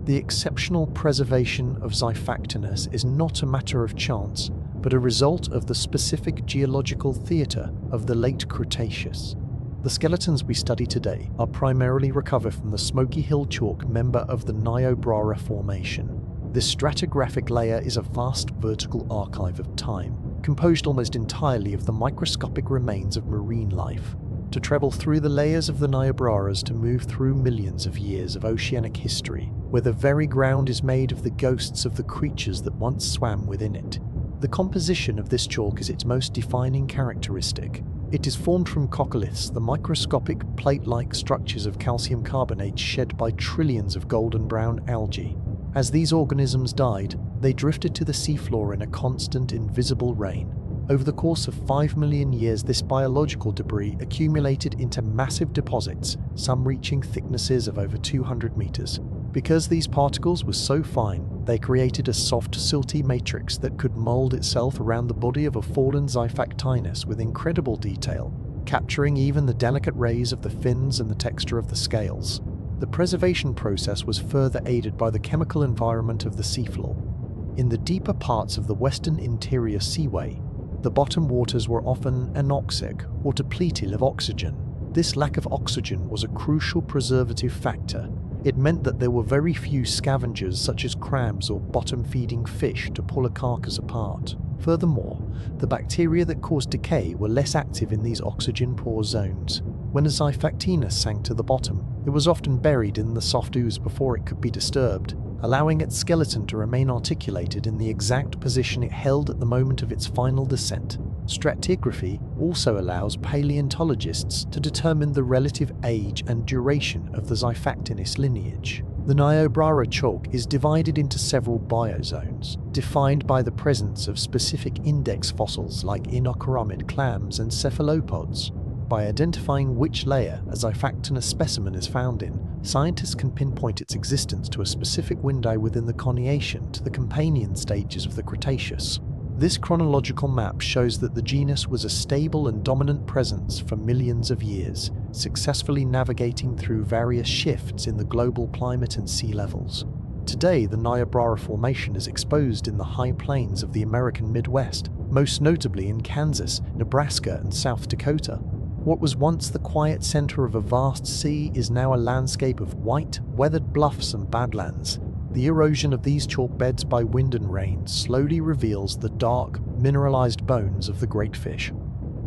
The exceptional preservation of Xiphactinus is not a matter of chance, but a result of the specific geological theatre of the Late Cretaceous. The skeletons we study today are primarily recovered from the Smoky Hill Chalk member of the Niobrara Formation. This stratigraphic layer is a vast vertical archive of time, composed almost entirely of the microscopic remains of marine life. To travel through the layers of the Niobraras to move through millions of years of oceanic history, where the very ground is made of the ghosts of the creatures that once swam within it. The composition of this chalk is its most defining characteristic. It is formed from coccoliths, the microscopic plate-like structures of calcium carbonate shed by trillions of golden brown algae. As these organisms died, they drifted to the seafloor in a constant, invisible rain. Over the course of 5 million years, this biological debris accumulated into massive deposits, some reaching thicknesses of over 200 meters. Because these particles were so fine, they created a soft, silty matrix that could mold itself around the body of a fallen Xiphactinus with incredible detail, capturing even the delicate rays of the fins and the texture of the scales. The preservation process was further aided by the chemical environment of the seafloor. In the deeper parts of the Western Interior Seaway, the bottom waters were often anoxic or depleted of oxygen. This lack of oxygen was a crucial preservative factor. It meant that there were very few scavengers such as crabs or bottom-feeding fish to pull a carcass apart. Furthermore, the bacteria that caused decay were less active in these oxygen-poor zones. When a Xiphactinus sank to the bottom, it was often buried in the soft ooze before it could be disturbed, allowing its skeleton to remain articulated in the exact position it held at the moment of its final descent. Stratigraphy also allows paleontologists to determine the relative age and duration of the Xiphactinus lineage. The Niobrara Chalk is divided into several biozones, defined by the presence of specific index fossils like inocoramid clams and cephalopods. By identifying which layer a Xiphactinus specimen is found in, scientists can pinpoint its existence to a specific window within the coniation to the companion stages of the Cretaceous. This chronological map shows that the genus was a stable and dominant presence for millions of years, successfully navigating through various shifts in the global climate and sea levels. Today, the Niobrara Formation is exposed in the high plains of the American Midwest, most notably in Kansas, Nebraska, and South Dakota. What was once the quiet center of a vast sea is now a landscape of white, weathered bluffs and badlands. The erosion of these chalk beds by wind and rain slowly reveals the dark, mineralized bones of the great fish.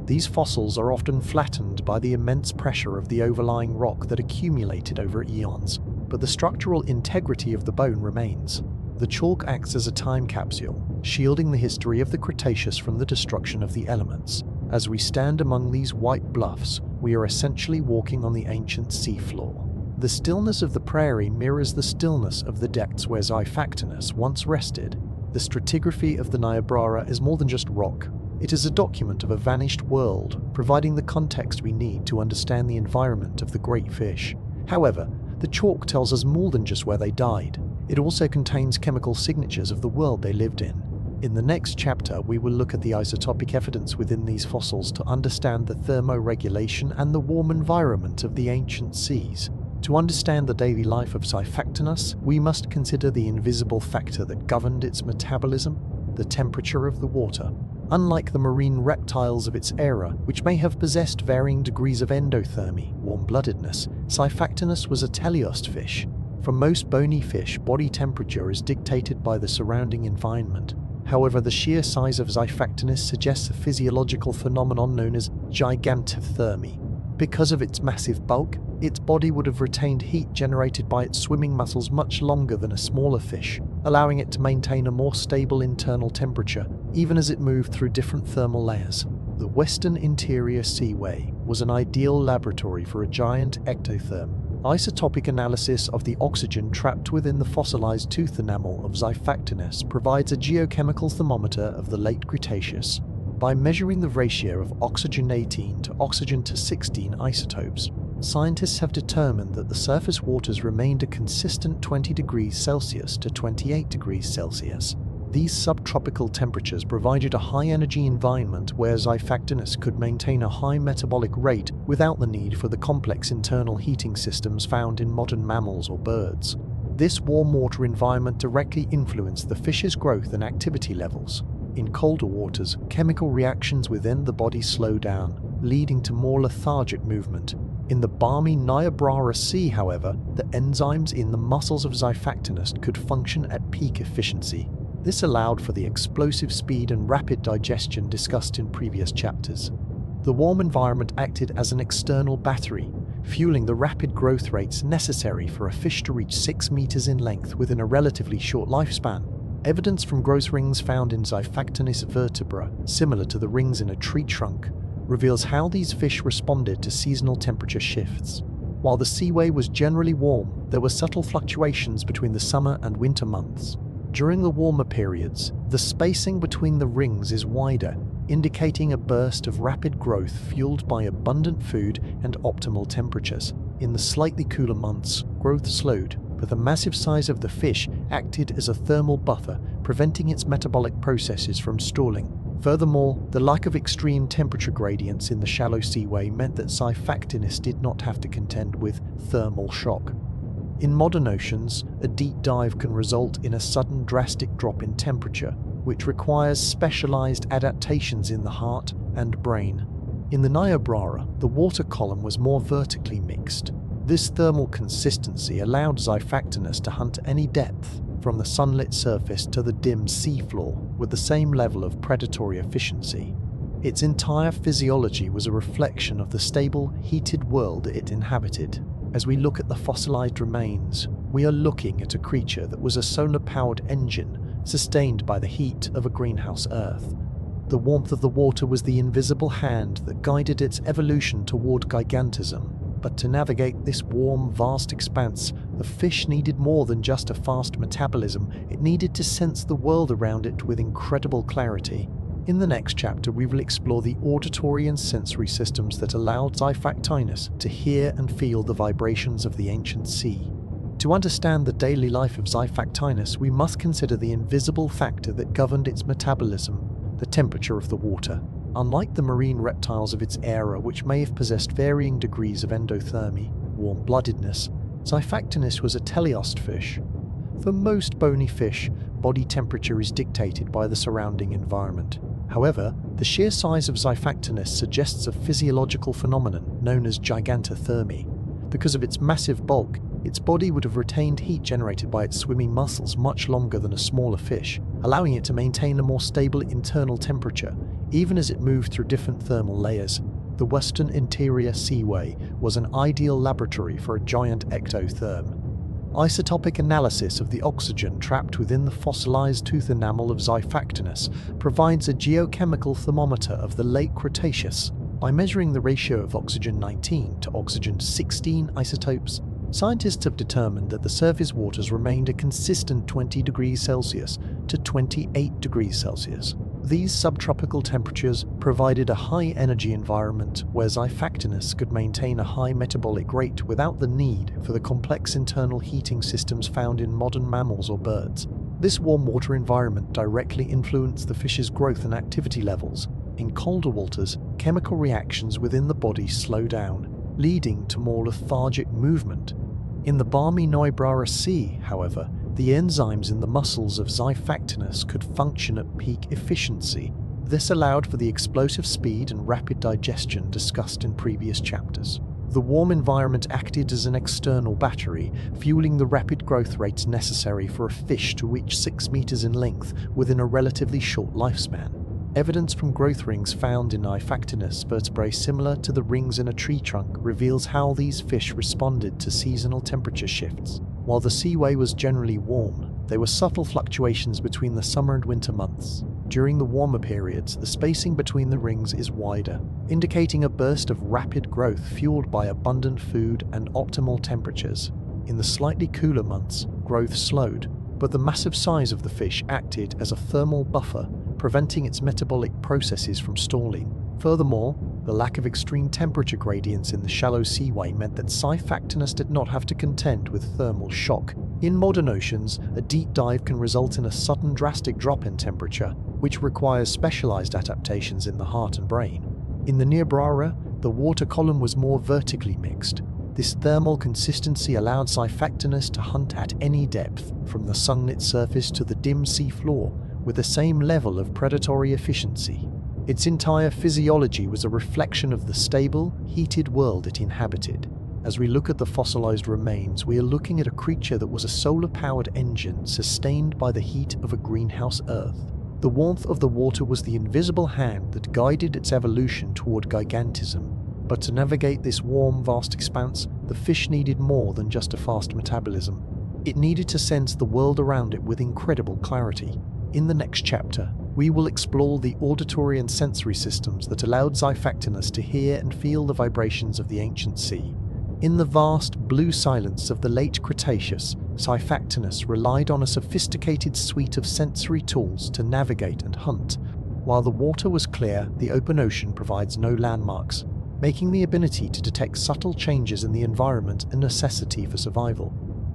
These fossils are often flattened by the immense pressure of the overlying rock that accumulated over eons, but the structural integrity of the bone remains. The chalk acts as a time capsule, shielding the history of the Cretaceous from the destruction of the elements. As we stand among these white bluffs, we are essentially walking on the ancient seafloor. The stillness of the prairie mirrors the stillness of the depths where Xiphactinus once rested. The stratigraphy of the Niobrara is more than just rock. It is a document of a vanished world, providing the context we need to understand the environment of the great fish. However, the chalk tells us more than just where they died. It also contains chemical signatures of the world they lived in. In the next chapter, we will look at the isotopic evidence within these fossils to understand the thermoregulation and the warm environment of the ancient seas. To understand the daily life of Xiphactinus, we must consider the invisible factor that governed its metabolism: the temperature of the water. Unlike the marine reptiles of its era, which may have possessed varying degrees of endothermy, warm-bloodedness, Xiphactinus was a teleost fish. For most bony fish, body temperature is dictated by the surrounding environment. However, the sheer size of Xiphactinus suggests a physiological phenomenon known as gigantothermy. Because of its massive bulk, its body would have retained heat generated by its swimming muscles much longer than a smaller fish, allowing it to maintain a more stable internal temperature, even as it moved through different thermal layers. The Western Interior Seaway was an ideal laboratory for a giant ectotherm. Isotopic analysis of the oxygen trapped within the fossilized tooth enamel of Xiphactinus provides a geochemical thermometer of the Late Cretaceous. By measuring the ratio of oxygen-18 to oxygen-16 isotopes, scientists have determined that the surface waters remained a consistent 20 degrees Celsius to 28 degrees Celsius. These subtropical temperatures provided a high-energy environment where Xiphactinus could maintain a high metabolic rate without the need for the complex internal heating systems found in modern mammals or birds. This warm water environment directly influenced the fish's growth and activity levels. In colder waters, chemical reactions within the body slow down, leading to more lethargic movement. In the balmy Niobrara Sea, however, the enzymes in the muscles of Xiphactinus could function at peak efficiency. This allowed for the explosive speed and rapid digestion discussed in previous chapters. The warm environment acted as an external battery, fueling the rapid growth rates necessary for a fish to reach 6 meters in length within a relatively short lifespan. Evidence from growth rings found in Xiphactinus vertebra, similar to the rings in a tree trunk, reveals how these fish responded to seasonal temperature shifts. While the seaway was generally warm, there were subtle fluctuations between the summer and winter months. During the warmer periods, the spacing between the rings is wider, indicating a burst of rapid growth fueled by abundant food and optimal temperatures. In the slightly cooler months, growth slowed, but the massive size of the fish acted as a thermal buffer, preventing its metabolic processes from stalling. Furthermore, the lack of extreme temperature gradients in the shallow seaway meant that Xiphactinus did not have to contend with thermal shock. In modern oceans, a deep dive can result in a sudden drastic drop in temperature, which requires specialized adaptations in the heart and brain. In the Niobrara, the water column was more vertically mixed. This thermal consistency allowed Xiphactinus to hunt at any depth, from the sunlit surface to the dim seafloor, with the same level of predatory efficiency. Its entire physiology was a reflection of the stable, heated world it inhabited. As we look at the fossilized remains, we are looking at a creature that was a solar-powered engine sustained by the heat of a greenhouse Earth. The warmth of the water was the invisible hand that guided its evolution toward gigantism. But to navigate this warm, vast expanse, the fish needed more than just a fast metabolism. It needed to sense the world around it with incredible clarity. In the next chapter, we will explore the auditory and sensory systems that allowed Xiphactinus to hear and feel the vibrations of the ancient sea. To understand the daily life of Xiphactinus, we must consider the invisible factor that governed its metabolism, the temperature of the water. Unlike the marine reptiles of its era, which may have possessed varying degrees of endothermy, warm-bloodedness, Xiphactinus was a teleost fish. For most bony fish, body temperature is dictated by the surrounding environment. However, the sheer size of Xiphactinus suggests a physiological phenomenon known as gigantothermy. Because of its massive bulk, its body would have retained heat generated by its swimming muscles much longer than a smaller fish, allowing it to maintain a more stable internal temperature, even as it moved through different thermal layers. The Western Interior Seaway was an ideal laboratory for a giant ectotherm. Isotopic analysis of the oxygen trapped within the fossilized tooth enamel of Xiphactinus provides a geochemical thermometer of the Late Cretaceous. By measuring the ratio of oxygen-19 to oxygen-16 isotopes, scientists have determined that the surface waters remained a consistent 20 degrees Celsius to 28 degrees Celsius. These subtropical temperatures provided a high-energy environment where Xiphactinus could maintain a high metabolic rate without the need for the complex internal heating systems found in modern mammals or birds. This warm water environment directly influenced the fish's growth and activity levels. In colder waters, chemical reactions within the body slow down, leading to more lethargic movement. In the balmy Niobrara Sea, however, the enzymes in the muscles of Xiphactinus could function at peak efficiency. This allowed for the explosive speed and rapid digestion discussed in previous chapters. The warm environment acted as an external battery, fueling the rapid growth rates necessary for a fish to reach 6 meters in length within a relatively short lifespan. Evidence from growth rings found in Xiphactinus vertebrae similar to the rings in a tree trunk reveals how these fish responded to seasonal temperature shifts. While the seaway was generally warm, there were subtle fluctuations between the summer and winter months. During the warmer periods, the spacing between the rings is wider, indicating a burst of rapid growth fueled by abundant food and optimal temperatures. In the slightly cooler months, growth slowed, but the massive size of the fish acted as a thermal buffer, preventing its metabolic processes from stalling. Furthermore, the lack of extreme temperature gradients in the shallow seaway meant that Xiphactinus did not have to contend with thermal shock. In modern oceans, a deep dive can result in a sudden drastic drop in temperature, which requires specialized adaptations in the heart and brain. In the Niobrara, the water column was more vertically mixed. This thermal consistency allowed Xiphactinus to hunt at any depth, from the sunlit surface to the dim sea floor, with the same level of predatory efficiency. Its entire physiology was a reflection of the stable, heated world it inhabited. As we look at the fossilized remains, we are looking at a creature that was a solar-powered engine sustained by the heat of a greenhouse Earth. The warmth of the water was the invisible hand that guided its evolution toward gigantism. But to navigate this warm, vast expanse, the fish needed more than just a fast metabolism. It needed to sense the world around it with incredible clarity. In the next chapter, we will explore the auditory and sensory systems that allowed Xiphactinus to hear and feel the vibrations of the ancient sea. In the vast blue silence of the Late Cretaceous, Xiphactinus relied on a sophisticated suite of sensory tools to navigate and hunt. While the water was clear, the open ocean provides no landmarks, making the ability to detect subtle changes in the environment a necessity for survival.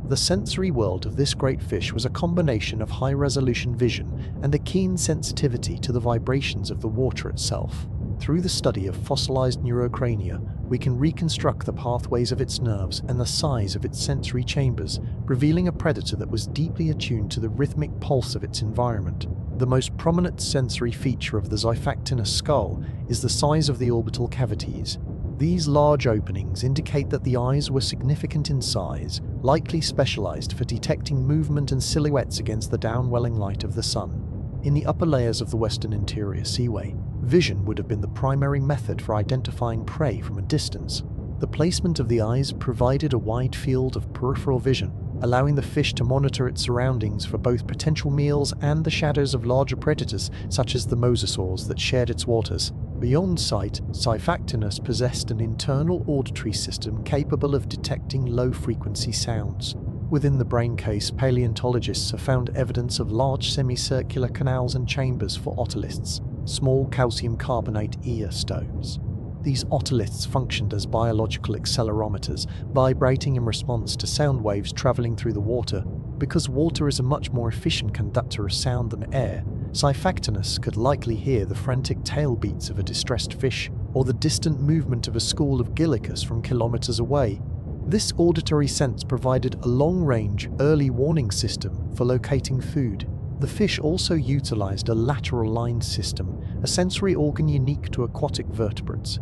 The sensory world of this great fish was a combination of high-resolution vision and a keen sensitivity to the vibrations of the water itself. Through the study of fossilized neurocrania, we can reconstruct the pathways of its nerves and the size of its sensory chambers, revealing a predator that was deeply attuned to the rhythmic pulse of its environment. The most prominent sensory feature of the Xiphactinus skull is the size of the orbital cavities. These large openings indicate that the eyes were significant in size, likely specialized for detecting movement and silhouettes against the downwelling light of the sun. In the upper layers of the Western Interior Seaway, vision would have been the primary method for identifying prey from a distance. The placement of the eyes provided a wide field of peripheral vision, allowing the fish to monitor its surroundings for both potential meals and the shadows of larger predators such as the mosasaurs that shared its waters. Beyond sight, Xiphactinus possessed an internal auditory system capable of detecting low-frequency sounds. Within the brain case, paleontologists have found evidence of large semicircular canals and chambers for otoliths. small calcium carbonate ear stones. These otoliths functioned as biological accelerometers, vibrating in response to sound waves traveling through the water. Because water is a much more efficient conductor of sound than air, Xiphactinus could likely hear the frantic tail beats of a distressed fish or the distant movement of a school of Gillicus from kilometers away. This auditory sense provided a long-range, early warning system for locating food. The fish also utilized a lateral line system, a sensory organ unique to aquatic vertebrates.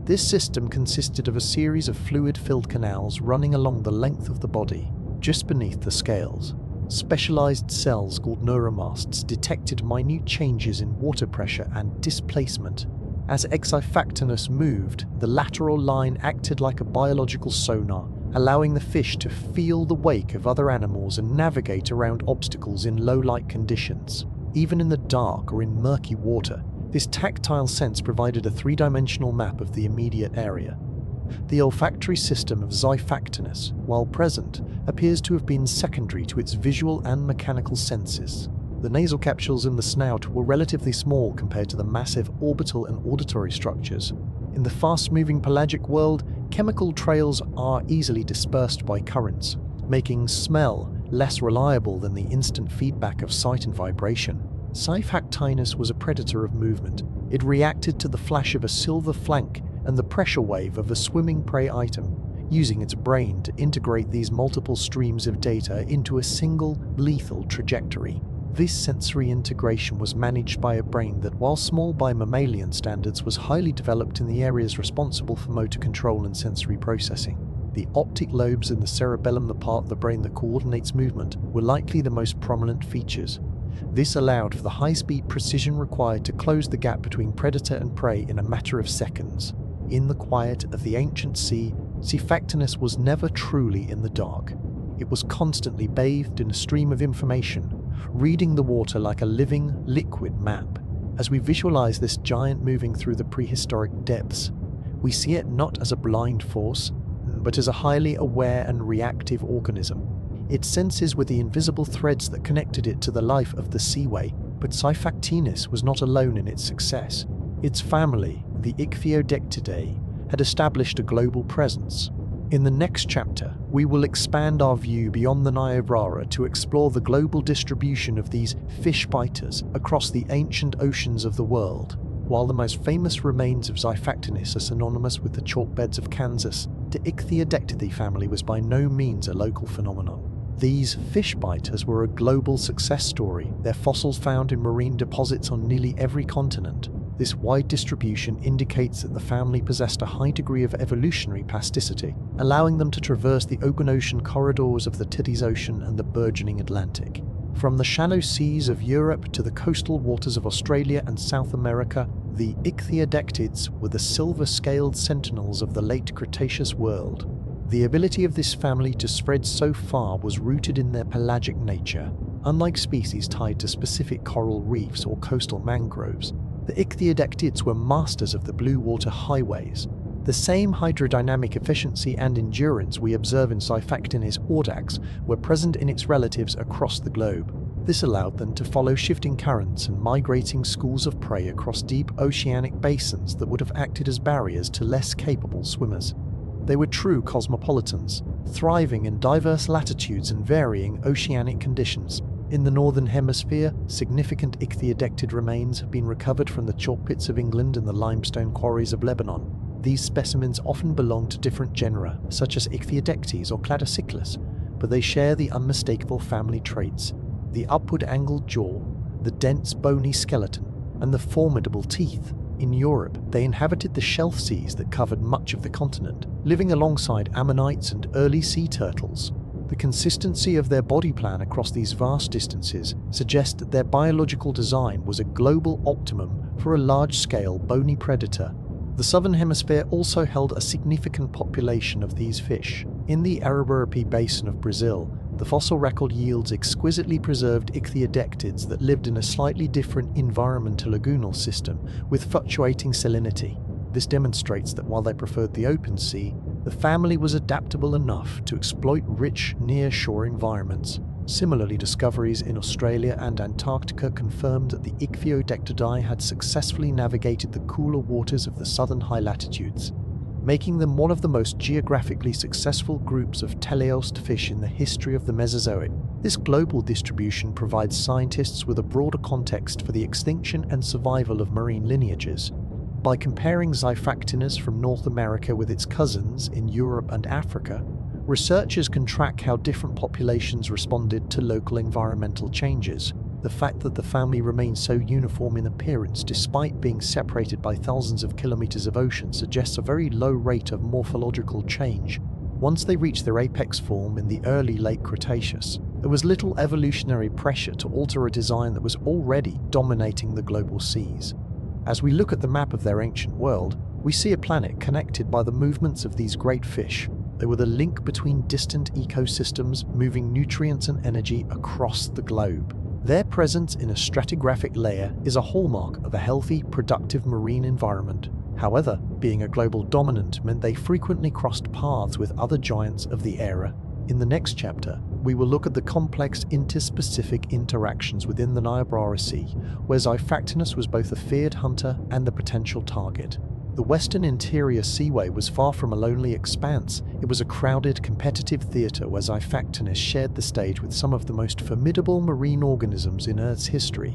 This system consisted of a series of fluid-filled canals running along the length of the body, just beneath the scales. Specialized cells called neuromasts detected minute changes in water pressure and displacement. As Xiphactinus moved, the lateral line acted like a biological sonar, allowing the fish to feel the wake of other animals and navigate around obstacles in low-light conditions. Even in the dark or in murky water, this tactile sense provided a three-dimensional map of the immediate area. The olfactory system of Xiphactinus, while present, appears to have been secondary to its visual and mechanical senses. The nasal capsules in the snout were relatively small compared to the massive orbital and auditory structures. In the fast-moving pelagic world, chemical trails are easily dispersed by currents, making smell less reliable than the instant feedback of sight and vibration. Xiphactinus was a predator of movement. It reacted to the flash of a silver flank and the pressure wave of a swimming prey item, using its brain to integrate these multiple streams of data into a single, lethal trajectory. This sensory integration was managed by a brain that, while small by mammalian standards, was highly developed in the areas responsible for motor control and sensory processing. The optic lobes and the cerebellum, the part of the brain that coordinates movement, were likely the most prominent features. This allowed for the high-speed precision required to close the gap between predator and prey in a matter of seconds. In the quiet of the ancient sea, Xiphactinus was never truly in the dark. It was constantly bathed in a stream of information, reading the water like a living, liquid map. As we visualize this giant moving through the prehistoric depths, we see it not as a blind force, but as a highly aware and reactive organism. It senses with the invisible threads that connected it to the life of the seaway, but Xiphactinus was not alone in its success. Its family, the Icthiodectidae, had established a global presence. In the next chapter, we will expand our view beyond the Niobrara to explore the global distribution of these fish biters across the ancient oceans of the world. While the most famous remains of Xiphactinus are synonymous with the chalk beds of Kansas, the Icthiodectidae family was by no means a local phenomenon. These fish biters were a global success story, their fossils found in marine deposits on nearly every continent. This wide distribution indicates that the family possessed a high degree of evolutionary plasticity, allowing them to traverse the open ocean corridors of the Tethys Ocean and the burgeoning Atlantic. From the shallow seas of Europe to the coastal waters of Australia and South America, the Icthiodectids were the silver-scaled sentinels of the late Cretaceous world. The ability of this family to spread so far was rooted in their pelagic nature. Unlike species tied to specific coral reefs or coastal mangroves, the Icthiodectids were masters of the blue water highways. The same hydrodynamic efficiency and endurance we observe in Xiphactinus audax were present in its relatives across the globe. This allowed them to follow shifting currents and migrating schools of prey across deep oceanic basins that would have acted as barriers to less capable swimmers. They were true cosmopolitans, thriving in diverse latitudes and varying oceanic conditions. In the Northern Hemisphere, significant Icthiodectid remains have been recovered from the chalk pits of England and the limestone quarries of Lebanon. These specimens often belong to different genera, such as Icthiodectes or Cladocyclus, but they share the unmistakable family traits: the upward-angled jaw, the dense bony skeleton, and the formidable teeth. In Europe, they inhabited the shelf seas that covered much of the continent, living alongside ammonites and early sea turtles. The consistency of their body plan across these vast distances suggests that their biological design was a global optimum for a large-scale bony predator. The southern hemisphere also held a significant population of these fish. In the Araburapi basin of Brazil, the fossil record yields exquisitely preserved Icthiodectids that lived in a slightly different environmental lagoonal system with fluctuating salinity. This demonstrates that while they preferred the open sea, the family was adaptable enough to exploit rich, near-shore environments. Similarly, discoveries in Australia and Antarctica confirmed that the Ichthyodectidae had successfully navigated the cooler waters of the southern high latitudes, making them one of the most geographically successful groups of teleost fish in the history of the Mesozoic. This global distribution provides scientists with a broader context for the extinction and survival of marine lineages. By comparing Xiphactinus from North America with its cousins in Europe and Africa, researchers can track how different populations responded to local environmental changes. The fact that the family remains so uniform in appearance despite being separated by thousands of kilometers of ocean suggests a very low rate of morphological change. Once they reached their apex form in the early Late Cretaceous, there was little evolutionary pressure to alter a design that was already dominating the global seas. As we look at the map of their ancient world, we see a planet connected by the movements of these great fish. They were the link between distant ecosystems, moving nutrients and energy across the globe. Their presence in a stratigraphic layer is a hallmark of a healthy, productive marine environment. However, being a global dominant meant they frequently crossed paths with other giants of the era. In the next chapter, we will look at the complex interspecific interactions within the Niobrara Sea, where Xiphactinus was both a feared hunter and the potential target. The Western Interior Seaway was far from a lonely expanse. It was a crowded, competitive theatre where Xiphactinus shared the stage with some of the most formidable marine organisms in Earth's history.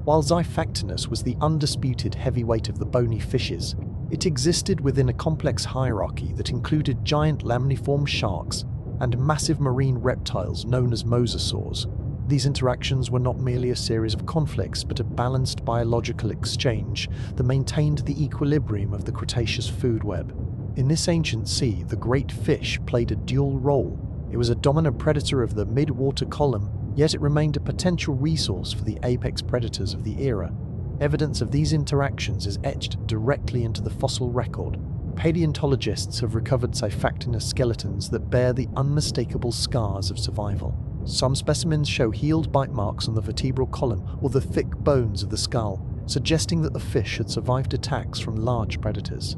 While Xiphactinus was the undisputed heavyweight of the bony fishes, it existed within a complex hierarchy that included giant lamniform sharks and massive marine reptiles known as mosasaurs. These interactions were not merely a series of conflicts, but a balanced biological exchange that maintained the equilibrium of the Cretaceous food web. In this ancient sea, the great fish played a dual role. It was a dominant predator of the mid-water column, yet it remained a potential resource for the apex predators of the era. Evidence of these interactions is etched directly into the fossil record. Paleontologists have recovered Xiphactinus skeletons that bear the unmistakable scars of survival. Some specimens show healed bite marks on the vertebral column or the thick bones of the skull, suggesting that the fish had survived attacks from large predators.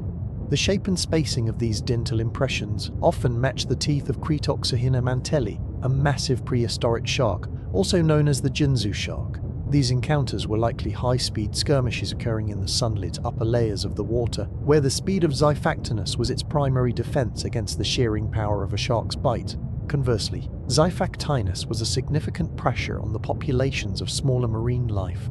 The shape and spacing of these dental impressions often match the teeth of Cretoxohina mantelli, a massive prehistoric shark, also known as the Jinzu shark. These encounters were likely high-speed skirmishes occurring in the sunlit upper layers of the water, where the speed of Xiphactinus was its primary defense against the shearing power of a shark's bite. Conversely, Xiphactinus was a significant pressure on the populations of smaller marine life.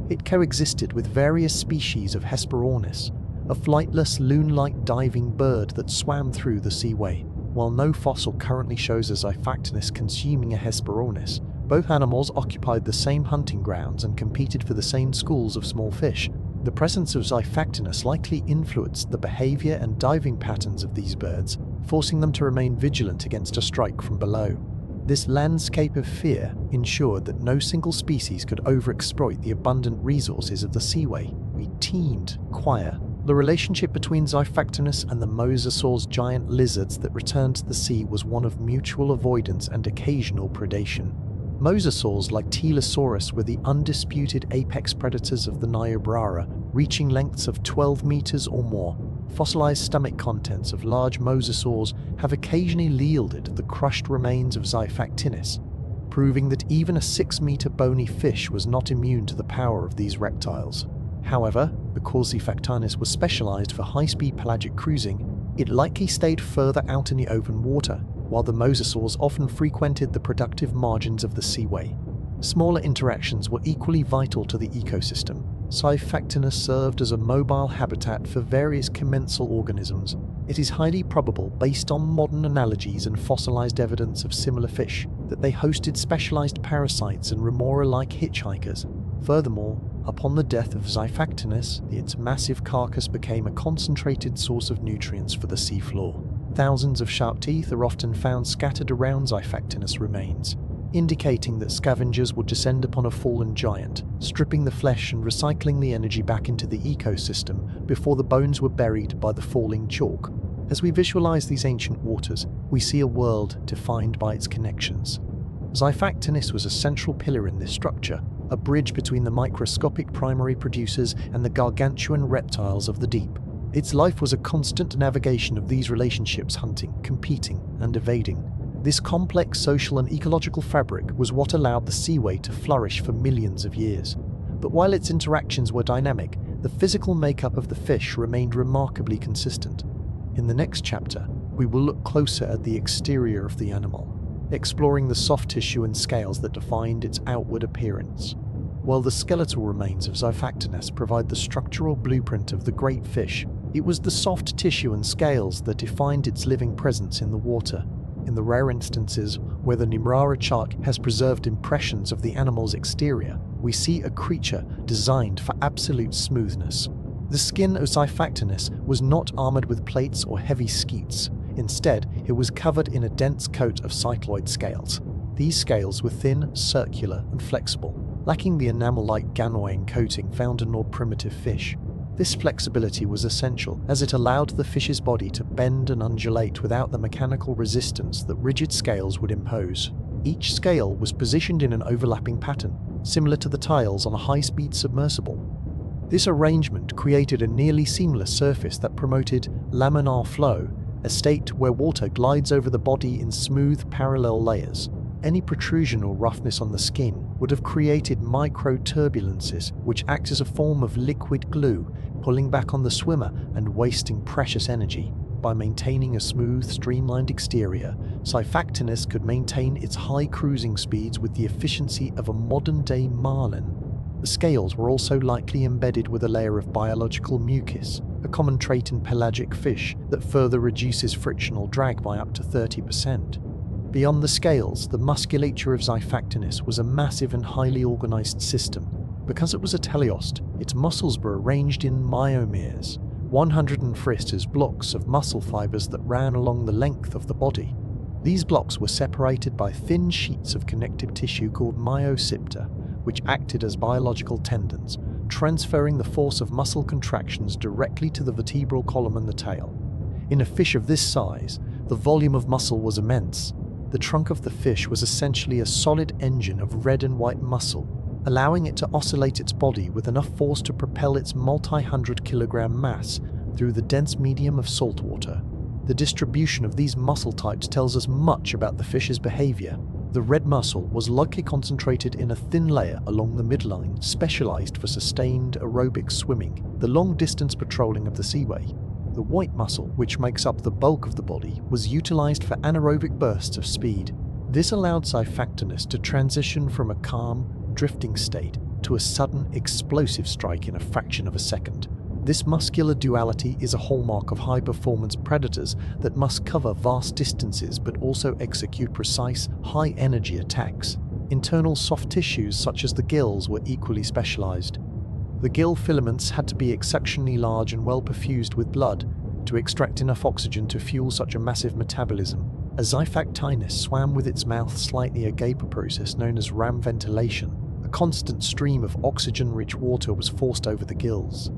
It coexisted with various species of Hesperornis, a flightless loon-like diving bird that swam through the seaway. While no fossil currently shows a Xiphactinus consuming a Hesperornis, both animals occupied the same hunting grounds and competed for the same schools of small fish. The presence of Xiphactinus likely influenced the behavior and diving patterns of these birds, forcing them to remain vigilant against a strike from below. This landscape of fear ensured that no single species could overexploit the abundant resources of the seaway. We teemed choir. The relationship between Xiphactinus and the mosasaurs, giant lizards that returned to the sea, was one of mutual avoidance and occasional predation. Mosasaurs like Telosaurus were the undisputed apex predators of the Niobrara, reaching lengths of 12 meters or more. Fossilized stomach contents of large mosasaurs have occasionally yielded the crushed remains of Xiphactinus, proving that even a 6-meter bony fish was not immune to the power of these reptiles. However, because Xiphactinus was specialized for high-speed pelagic cruising, it likely stayed further out in the open water, while the mosasaurs often frequented the productive margins of the seaway. Smaller interactions were equally vital to the ecosystem. Xiphactinus served as a mobile habitat for various commensal organisms. It is highly probable, based on modern analogies and fossilized evidence of similar fish, that they hosted specialized parasites and remora-like hitchhikers. Furthermore, upon the death of Xiphactinus, its massive carcass became a concentrated source of nutrients for the seafloor. Thousands of sharp teeth are often found scattered around Xiphactinus remains, indicating that scavengers would descend upon a fallen giant, stripping the flesh and recycling the energy back into the ecosystem before the bones were buried by the falling chalk. As we visualize these ancient waters, we see a world defined by its connections. Xiphactinus was a central pillar in this structure, a bridge between the microscopic primary producers and the gargantuan reptiles of the deep. Its life was a constant navigation of these relationships, hunting, competing, and evading. This complex social and ecological fabric was what allowed the seaway to flourish for millions of years. But while its interactions were dynamic, the physical makeup of the fish remained remarkably consistent. In the next chapter, we will look closer at the exterior of the animal, exploring the soft tissue and scales that defined its outward appearance. While the skeletal remains of Xiphactinus provide the structural blueprint of the great fish, it was the soft tissue and scales that defined its living presence in the water. In the rare instances where the Niobrara Chalk has preserved impressions of the animal's exterior, we see a creature designed for absolute smoothness. The skin of Xiphactinus was not armored with plates or heavy skeets. Instead, it was covered in a dense coat of cycloid scales. These scales were thin, circular, and flexible, lacking the enamel-like ganoine coating found in more primitive fish. This flexibility was essential, as it allowed the fish's body to bend and undulate without the mechanical resistance that rigid scales would impose. Each scale was positioned in an overlapping pattern, similar to the tiles on a high-speed submersible. This arrangement created a nearly seamless surface that promoted laminar flow, a state where water glides over the body in smooth, parallel layers. Any protrusion or roughness on the skin would have created micro-turbulences, which act as a form of liquid glue, pulling back on the swimmer and wasting precious energy. By maintaining a smooth, streamlined exterior, Xiphactinus could maintain its high cruising speeds with the efficiency of a modern-day marlin. The scales were also likely embedded with a layer of biological mucus, a common trait in pelagic fish that further reduces frictional drag by up to 30%. Beyond the scales, the musculature of Xiphactinus was a massive and highly organized system. Because it was a teleost, its muscles were arranged in myomeres, 100 blocks of muscle fibers that ran along the length of the body. These blocks were separated by thin sheets of connective tissue called myosipta, which acted as biological tendons, transferring the force of muscle contractions directly to the vertebral column and the tail. In a fish of this size, the volume of muscle was immense. The trunk of the fish was essentially a solid engine of red and white muscle, allowing it to oscillate its body with enough force to propel its multi-hundred-kilogram mass through the dense medium of salt water. The distribution of these muscle types tells us much about the fish's behavior. The red muscle was likely concentrated in a thin layer along the midline, specialized for sustained aerobic swimming, the long-distance patrolling of the seaway. The white muscle, which makes up the bulk of the body, was utilized for anaerobic bursts of speed. This allowed Xiphactinus to transition from a calm, drifting state to a sudden, explosive strike in a fraction of a second. This muscular duality is a hallmark of high-performance predators that must cover vast distances but also execute precise, high-energy attacks. Internal soft tissues such as the gills were equally specialized. The gill filaments had to be exceptionally large and well perfused with blood to extract enough oxygen to fuel such a massive metabolism. As Xiphactinus swam with its mouth slightly agape, a process known as ram ventilation, a constant stream of oxygen-rich water was forced over the gills.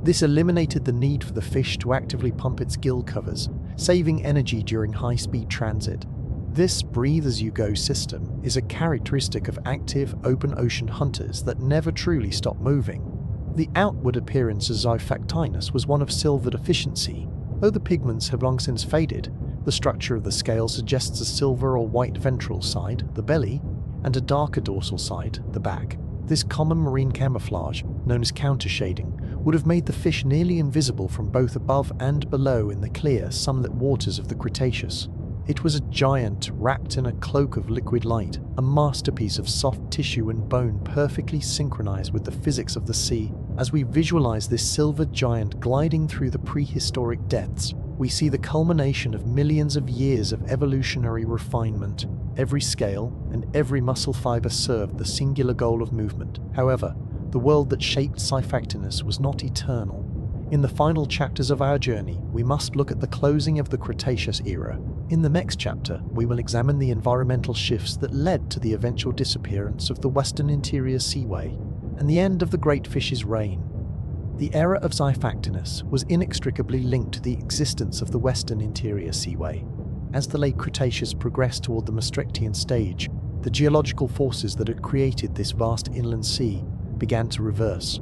This eliminated the need for the fish to actively pump its gill covers, saving energy during high-speed transit. This breathe-as-you-go system is a characteristic of active, open-ocean hunters that never truly stop moving. The outward appearance of Xiphactinus was one of silver efficiency. Though the pigments have long since faded, the structure of the scale suggests a silver or white ventral side, the belly, and a darker dorsal side, the back. This common marine camouflage, known as countershading, would have made the fish nearly invisible from both above and below in the clear, sunlit waters of the Cretaceous. It was a giant wrapped in a cloak of liquid light, a masterpiece of soft tissue and bone perfectly synchronized with the physics of the sea. As we visualize this silver giant gliding through the prehistoric depths, we see the culmination of millions of years of evolutionary refinement. Every scale and every muscle fiber served the singular goal of movement. However, the world that shaped Xiphactinus was not eternal. In the final chapters of our journey, we must look at the closing of the Cretaceous era. In the next chapter, we will examine the environmental shifts that led to the eventual disappearance of the Western Interior Seaway and the end of the great fish's reign. The era of Xiphactinus was inextricably linked to the existence of the Western Interior Seaway. As the Late Cretaceous progressed toward the Maastrichtian stage, the geological forces that had created this vast inland sea began to reverse.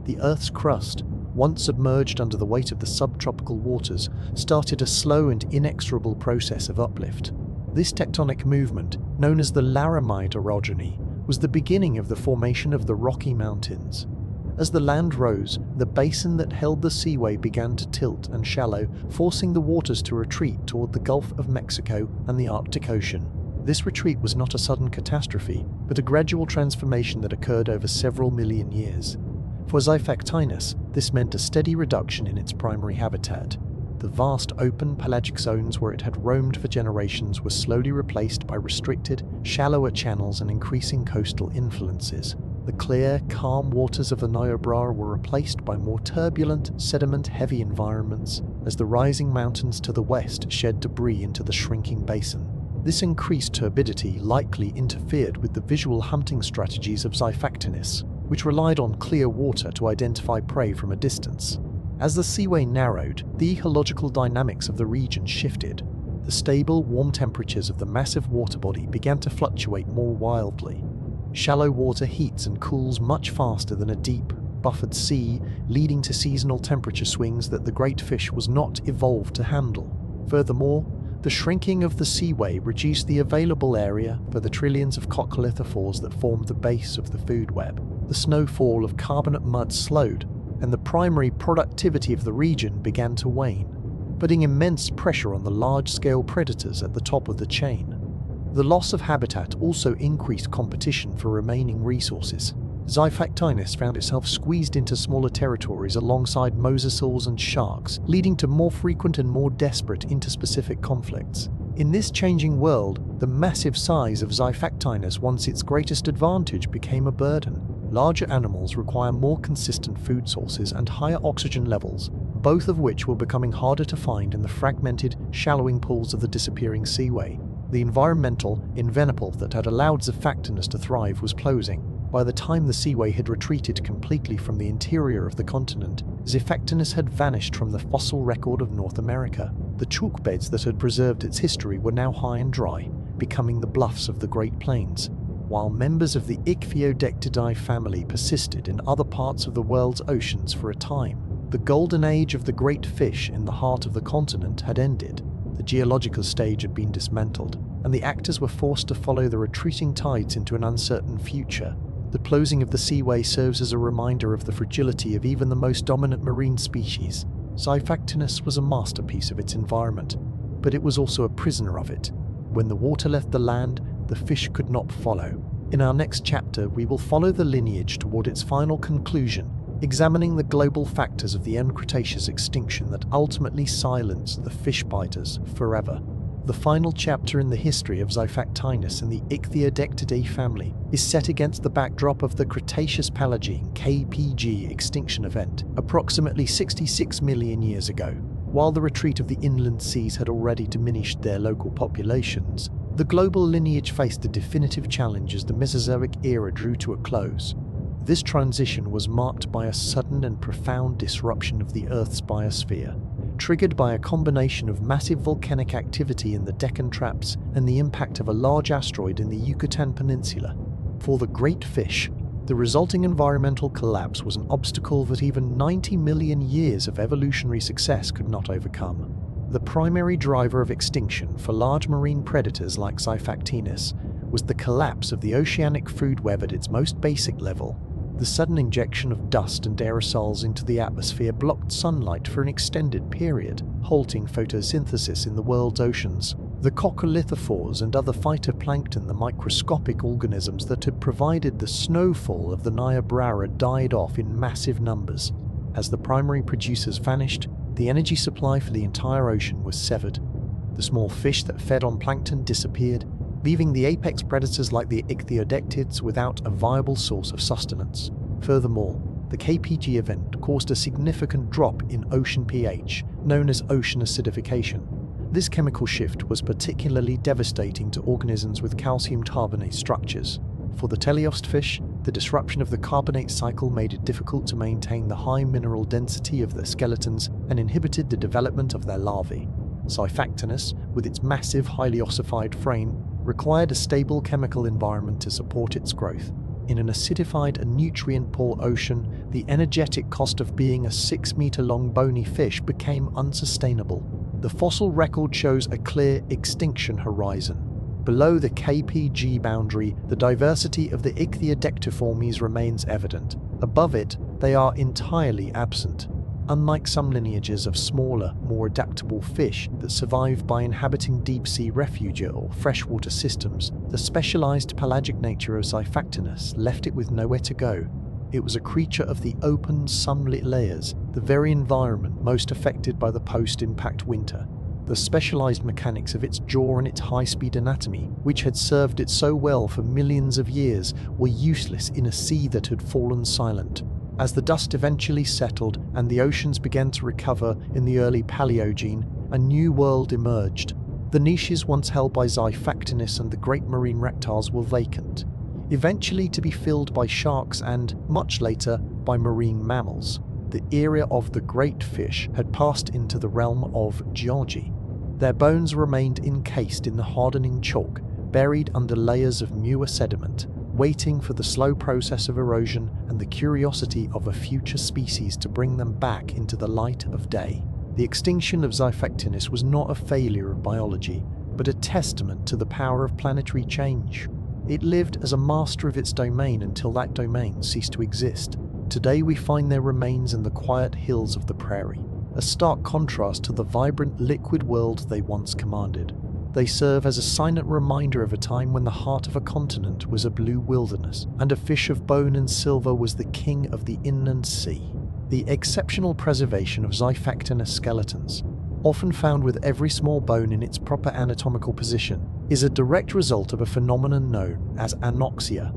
The Earth's crust, once submerged under the weight of the subtropical waters, started a slow and inexorable process of uplift. This tectonic movement, known as the Laramide orogeny, was the beginning of the formation of the Rocky Mountains. As the land rose, the basin that held the seaway began to tilt and shallow, forcing the waters to retreat toward the Gulf of Mexico and the Arctic Ocean. This retreat was not a sudden catastrophe, but a gradual transformation that occurred over several million years. For Xiphactinus, this meant a steady reduction in its primary habitat. The vast open pelagic zones where it had roamed for generations were slowly replaced by restricted, shallower channels and increasing coastal influences. The clear, calm waters of the Niobrara were replaced by more turbulent, sediment-heavy environments as the rising mountains to the west shed debris into the shrinking basin. This increased turbidity likely interfered with the visual hunting strategies of Xiphactinus, which relied on clear water to identify prey from a distance. As the seaway narrowed, the ecological dynamics of the region shifted. The stable, warm temperatures of the massive water body began to fluctuate more wildly. Shallow water heats and cools much faster than a deep, buffered sea, leading to seasonal temperature swings that the great fish was not evolved to handle. Furthermore, the shrinking of the seaway reduced the available area for the trillions of coccolithophores that formed the base of the food web. The snowfall of carbonate mud slowed, and the primary productivity of the region began to wane, putting immense pressure on the large-scale predators at the top of the chain. The loss of habitat also increased competition for remaining resources. Xiphactinus found itself squeezed into smaller territories alongside mosasaurs and sharks, leading to more frequent and more desperate interspecific conflicts. In this changing world, the massive size of Xiphactinus, once its greatest advantage, became a burden. Larger animals require more consistent food sources and higher oxygen levels, both of which were becoming harder to find in the fragmented, shallowing pools of the disappearing seaway. The environmental envelope that had allowed Xiphactinus to thrive was closing. By the time the seaway had retreated completely from the interior of the continent, Xiphactinus had vanished from the fossil record of North America. The chalk beds that had preserved its history were now high and dry, becoming the bluffs of the Great Plains. While members of the Icthiodectidae family persisted in other parts of the world's oceans for a time, the golden age of the great fish in the heart of the continent had ended. The geological stage had been dismantled, and the actors were forced to follow the retreating tides into an uncertain future. The closing of the seaway serves as a reminder of the fragility of even the most dominant marine species. Xiphactinus was a masterpiece of its environment, but it was also a prisoner of it. When the water left the land, the fish could not follow. In our next chapter, we will follow the lineage toward its final conclusion, examining the global factors of the end Cretaceous extinction that ultimately silenced the fish biters forever. The final chapter in the history of Xiphactinus and the Icthiodectidae family is set against the backdrop of the Cretaceous Paleogene (KPG) extinction event approximately 66 million years ago. While the retreat of the inland seas had already diminished their local populations, the global lineage faced a definitive challenge as the Mesozoic era drew to a close. This transition was marked by a sudden and profound disruption of the Earth's biosphere, triggered by a combination of massive volcanic activity in the Deccan Traps and the impact of a large asteroid in the Yucatan Peninsula. For the great fish, the resulting environmental collapse was an obstacle that even 90 million years of evolutionary success could not overcome. The primary driver of extinction for large marine predators like Xiphactinus was the collapse of the oceanic food web at its most basic level. The sudden injection of dust and aerosols into the atmosphere blocked sunlight for an extended period, halting photosynthesis in the world's oceans. The coccolithophores and other phytoplankton, the microscopic organisms that had provided the snowfall of the Niobrara, died off in massive numbers. As the primary producers vanished, the energy supply for the entire ocean was severed. The small fish that fed on plankton disappeared, leaving the apex predators like the Icthiodectids without a viable source of sustenance. Furthermore, the KPG event caused a significant drop in ocean pH, known as ocean acidification. This chemical shift was particularly devastating to organisms with calcium carbonate structures. For the teleost fish, the disruption of the carbonate cycle made it difficult to maintain the high mineral density of their skeletons and inhibited the development of their larvae. Xiphactinus, with its massive, highly ossified frame, required a stable chemical environment to support its growth. In an acidified and nutrient-poor ocean, the energetic cost of being a 6-meter-long bony fish became unsustainable. The fossil record shows a clear extinction horizon. Below the KPG boundary, the diversity of the Ichthyodectiformes remains evident. Above it, they are entirely absent. Unlike some lineages of smaller, more adaptable fish that survive by inhabiting deep-sea refuge or freshwater systems, the specialized pelagic nature of Xiphactinus left it with nowhere to go. It was a creature of the open, sunlit layers, the very environment most affected by the post-impact winter. The specialized mechanics of its jaw and its high-speed anatomy, which had served it so well for millions of years, were useless in a sea that had fallen silent. As the dust eventually settled and the oceans began to recover in the early Paleogene, a new world emerged. The niches once held by Xiphactinus and the great marine reptiles were vacant, eventually to be filled by sharks and, much later, by marine mammals. The era of the great fish had passed into the realm of geology. Their bones remained encased in the hardening chalk, buried under layers of newer sediment, waiting for the slow process of erosion and the curiosity of a future species to bring them back into the light of day. The extinction of Xiphactinus was not a failure of biology, but a testament to the power of planetary change. It lived as a master of its domain until that domain ceased to exist. Today we find their remains in the quiet hills of the prairie, a stark contrast to the vibrant liquid world they once commanded. They serve as a silent reminder of a time when the heart of a continent was a blue wilderness, and a fish of bone and silver was the king of the inland sea. The exceptional preservation of Xiphactinus skeletons, often found with every small bone in its proper anatomical position, is a direct result of a phenomenon known as anoxia.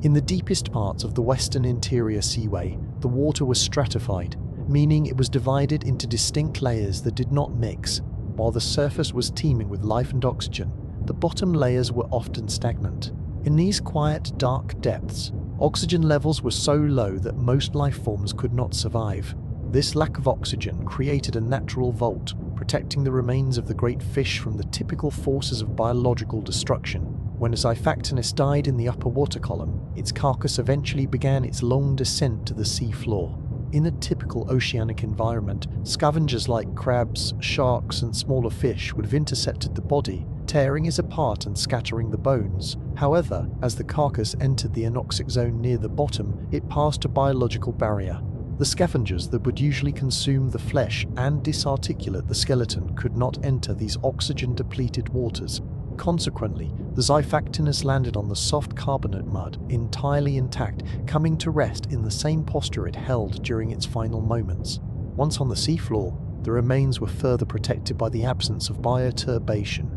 In the deepest parts of the Western Interior Seaway, the water was stratified, meaning it was divided into distinct layers that did not mix. While the surface was teeming with life and oxygen, the bottom layers were often stagnant. In these quiet, dark depths, oxygen levels were so low that most life forms could not survive. This lack of oxygen created a natural vault, protecting the remains of the great fish from the typical forces of biological destruction. When Xiphactinus died in the upper water column, its carcass eventually began its long descent to the sea floor. In a typical oceanic environment, scavengers like crabs, sharks, and smaller fish would have intercepted the body, tearing it apart and scattering the bones. However, as the carcass entered the anoxic zone near the bottom, it passed a biological barrier. The scavengers that would usually consume the flesh and disarticulate the skeleton could not enter these oxygen-depleted waters. Consequently, the Xiphactinus landed on the soft carbonate mud, entirely intact, coming to rest in the same posture it held during its final moments. Once on the seafloor, the remains were further protected by the absence of bioturbation.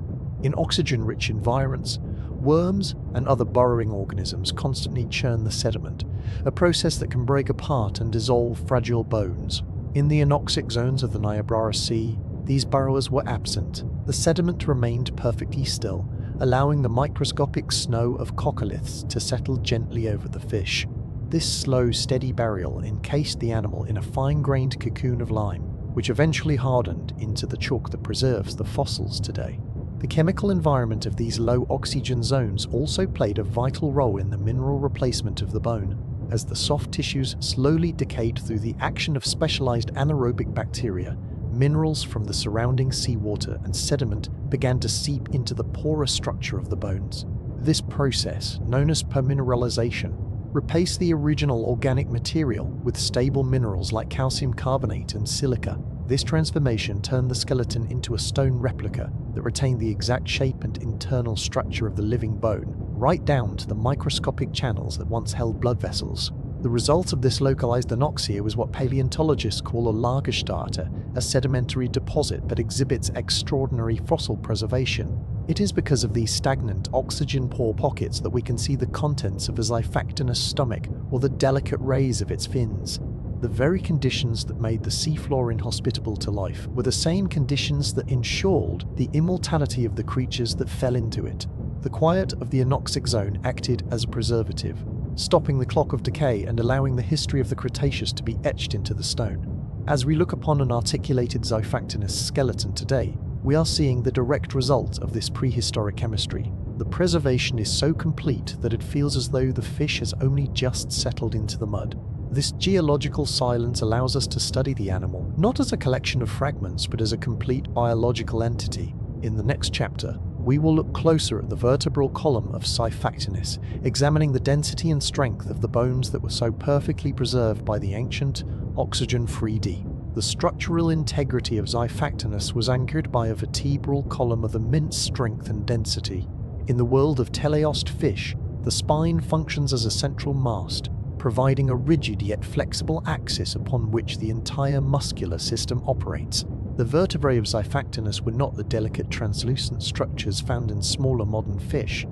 In oxygen-rich environments, worms and other burrowing organisms constantly churn the sediment, a process that can break apart and dissolve fragile bones. In the anoxic zones of the Niobrara Sea, these burrowers were absent. The sediment remained perfectly still, allowing the microscopic snow of coccoliths to settle gently over the fish. This slow, steady burial encased the animal in a fine-grained cocoon of lime, which eventually hardened into the chalk that preserves the fossils today. The chemical environment of these low-oxygen zones also played a vital role in the mineral replacement of the bone. As the soft tissues slowly decayed through the action of specialized anaerobic bacteria, minerals from the surrounding seawater and sediment began to seep into the porous structure of the bones. This process, known as permineralization, replaced the original organic material with stable minerals like calcium carbonate and silica. This transformation turned the skeleton into a stone replica that retained the exact shape and internal structure of the living bone, right down to the microscopic channels that once held blood vessels. The result of this localized anoxia was what paleontologists call a Lagerstätte, a sedimentary deposit that exhibits extraordinary fossil preservation. It is because of these stagnant, oxygen-poor pockets that we can see the contents of a Xiphactinus stomach or the delicate rays of its fins. The very conditions that made the seafloor inhospitable to life were the same conditions that ensured the immortality of the creatures that fell into it. The quiet of the anoxic zone acted as a preservative, stopping the clock of decay and allowing the history of the Cretaceous to be etched into the stone. As we look upon an articulated Xiphactinus skeleton today, we are seeing the direct result of this prehistoric chemistry. The preservation is so complete that it feels as though the fish has only just settled into the mud. This geological silence allows us to study the animal, not as a collection of fragments, but as a complete biological entity. In the next chapter, we will look closer at the vertebral column of Xiphactinus, examining the density and strength of the bones that were so perfectly preserved by the ancient, oxygen-free deep. The structural integrity of Xiphactinus was anchored by a vertebral column of immense strength and density. In the world of teleost fish, the spine functions as a central mast, providing a rigid yet flexible axis upon which the entire muscular system operates. The vertebrae of Xiphactinus were not the delicate translucent structures found in smaller modern fish.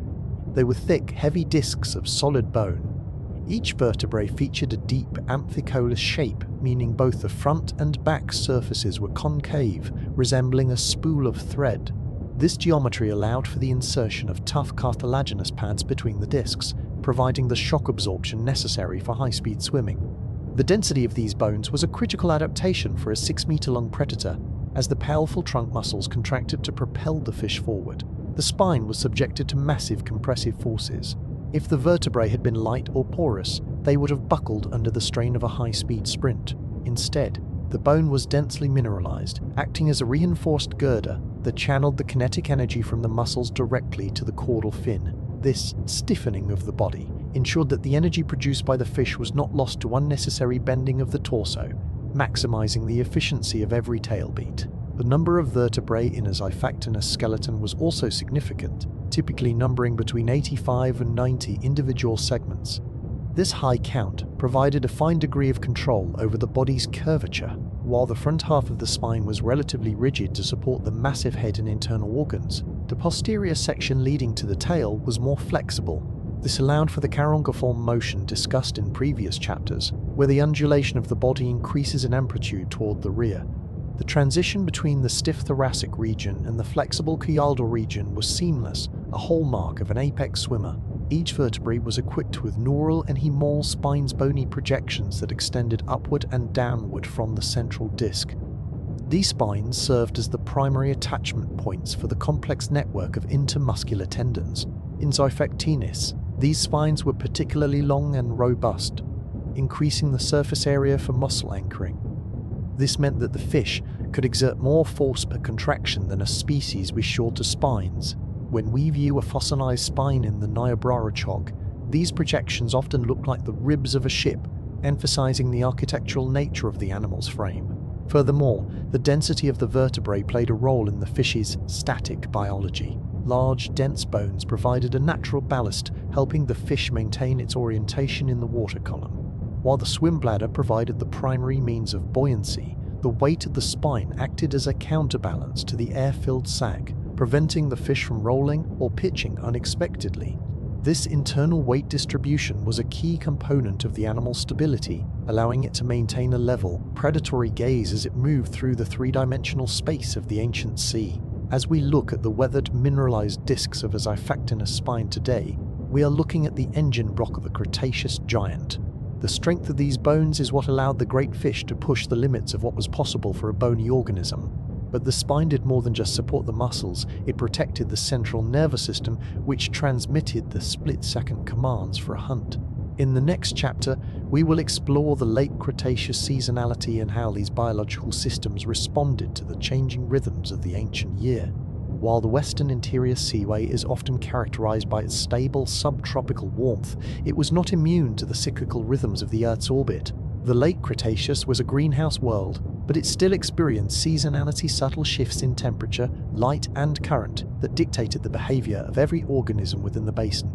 They were thick, heavy discs of solid bone. Each vertebrae featured a deep amphicolous shape, meaning both the front and back surfaces were concave, resembling a spool of thread. This geometry allowed for the insertion of tough cartilaginous pads between the discs, providing the shock absorption necessary for high-speed swimming. The density of these bones was a critical adaptation for a 6-meter-long predator, as the powerful trunk muscles contracted to propel the fish forward. The spine was subjected to massive compressive forces. If the vertebrae had been light or porous, they would have buckled under the strain of a high-speed sprint. Instead, the bone was densely mineralized, acting as a reinforced girder that channeled the kinetic energy from the muscles directly to the caudal fin. This stiffening of the body ensured that the energy produced by the fish was not lost to unnecessary bending of the torso, maximizing the efficiency of every tail beat. The number of vertebrae in a Xiphactinus skeleton was also significant, typically numbering between 85 and 90 individual segments. This high count provided a fine degree of control over the body's curvature, while the front half of the spine was relatively rigid to support the massive head and internal organs. The posterior section leading to the tail was more flexible. This allowed for the carangiform motion discussed in previous chapters, where the undulation of the body increases in amplitude toward the rear. The transition between the stiff thoracic region and the flexible chialdal region was seamless, a hallmark of an apex swimmer. Each vertebrae was equipped with neural and hemal spine's bony projections that extended upward and downward from the central disc. These spines served as the primary attachment points for the complex network of intermuscular tendons. In Xiphactinus, these spines were particularly long and robust, increasing the surface area for muscle anchoring. This meant that the fish could exert more force per contraction than a species with shorter spines. When we view a fossilized spine in the Niobrara Chalk, these projections often look like the ribs of a ship, emphasizing the architectural nature of the animal's frame. Furthermore, the density of the vertebrae played a role in the fish's static biology. Large, dense bones provided a natural ballast, helping the fish maintain its orientation in the water column. While the swim bladder provided the primary means of buoyancy, the weight of the spine acted as a counterbalance to the air-filled sac, preventing the fish from rolling or pitching unexpectedly. This internal weight distribution was a key component of the animal's stability, allowing it to maintain a level, predatory gaze as it moved through the three-dimensional space of the ancient sea. As we look at the weathered, mineralized discs of a Xiphactinus spine today, we are looking at the engine block of a Cretaceous giant. The strength of these bones is what allowed the great fish to push the limits of what was possible for a bony organism. But the spine did more than just support the muscles, it protected the central nervous system, which transmitted the split-second commands for a hunt. In the next chapter, we will explore the late Cretaceous seasonality and how these biological systems responded to the changing rhythms of the ancient year. While the Western Interior Seaway is often characterized by its stable subtropical warmth, it was not immune to the cyclical rhythms of the Earth's orbit. The Late Cretaceous was a greenhouse world, but it still experienced seasonality, subtle shifts in temperature, light, and current that dictated the behavior of every organism within the basin.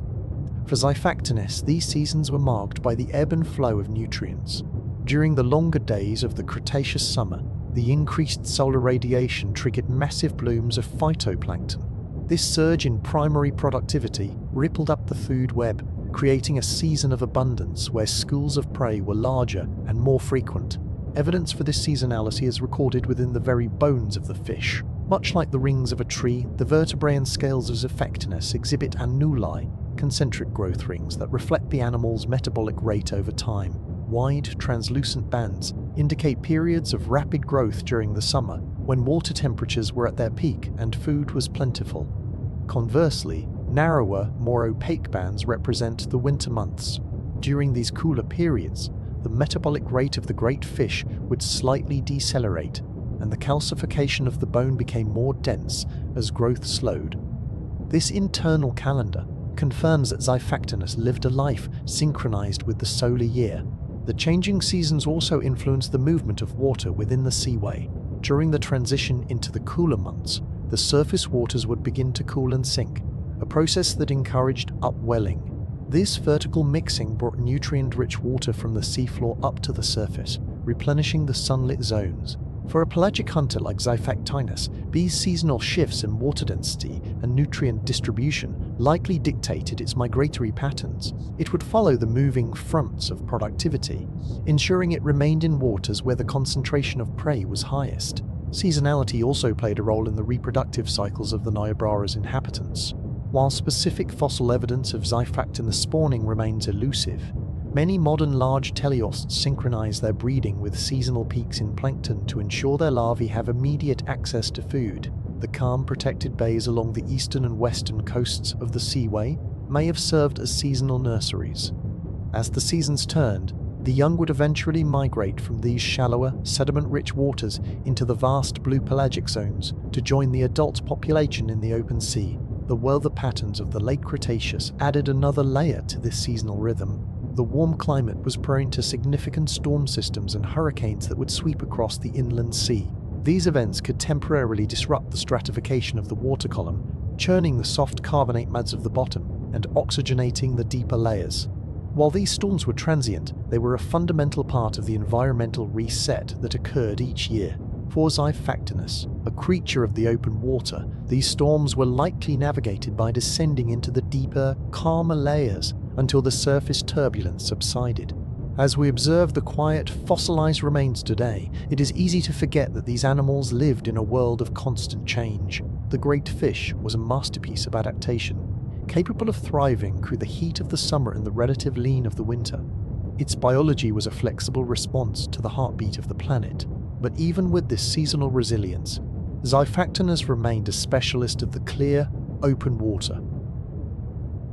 For Xiphactinus, these seasons were marked by the ebb and flow of nutrients. During the longer days of the Cretaceous summer, the increased solar radiation triggered massive blooms of phytoplankton. This surge in primary productivity rippled up the food web, creating a season of abundance where schools of prey were larger and more frequent. Evidence for this seasonality is recorded within the very bones of the fish. Much like the rings of a tree, the vertebrae and scales of Xiphactinus exhibit annuli, concentric growth rings that reflect the animal's metabolic rate over time. Wide, translucent bands indicate periods of rapid growth during the summer, when water temperatures were at their peak and food was plentiful. Conversely, narrower, more opaque bands represent the winter months. During these cooler periods, the metabolic rate of the great fish would slightly decelerate, and the calcification of the bone became more dense as growth slowed. This internal calendar confirms that Xiphactinus lived a life synchronized with the solar year. The changing seasons also influenced the movement of water within the seaway. During the transition into the cooler months, the surface waters would begin to cool and sink, a process that encouraged upwelling. This vertical mixing brought nutrient-rich water from the seafloor up to the surface, replenishing the sunlit zones. For a pelagic hunter like Xiphactinus, these seasonal shifts in water density and nutrient distribution likely dictated its migratory patterns. It would follow the moving fronts of productivity, ensuring it remained in waters where the concentration of prey was highest. Seasonality also played a role in the reproductive cycles of the Niobrara's inhabitants. While specific fossil evidence of Xiphactinus spawning remains elusive, many modern large teleosts synchronize their breeding with seasonal peaks in plankton to ensure their larvae have immediate access to food. The calm, protected bays along the eastern and western coasts of the seaway may have served as seasonal nurseries. As the seasons turned, the young would eventually migrate from these shallower, sediment-rich waters into the vast blue pelagic zones to join the adult population in the open sea. The weather patterns of the Late Cretaceous added another layer to this seasonal rhythm. The warm climate was prone to significant storm systems and hurricanes that would sweep across the inland sea. These events could temporarily disrupt the stratification of the water column, churning the soft carbonate mads of the bottom and oxygenating the deeper layers. While these storms were transient, they were a fundamental part of the environmental reset that occurred each year. For Xiphactinus, a creature of the open water, these storms were likely navigated by descending into the deeper, calmer layers until the surface turbulence subsided. As we observe the quiet, fossilized remains today, it is easy to forget that these animals lived in a world of constant change. The great fish was a masterpiece of adaptation, capable of thriving through the heat of the summer and the relative lean of the winter. Its biology was a flexible response to the heartbeat of the planet. But even with this seasonal resilience, Xiphactinus remained a specialist of the clear, open water.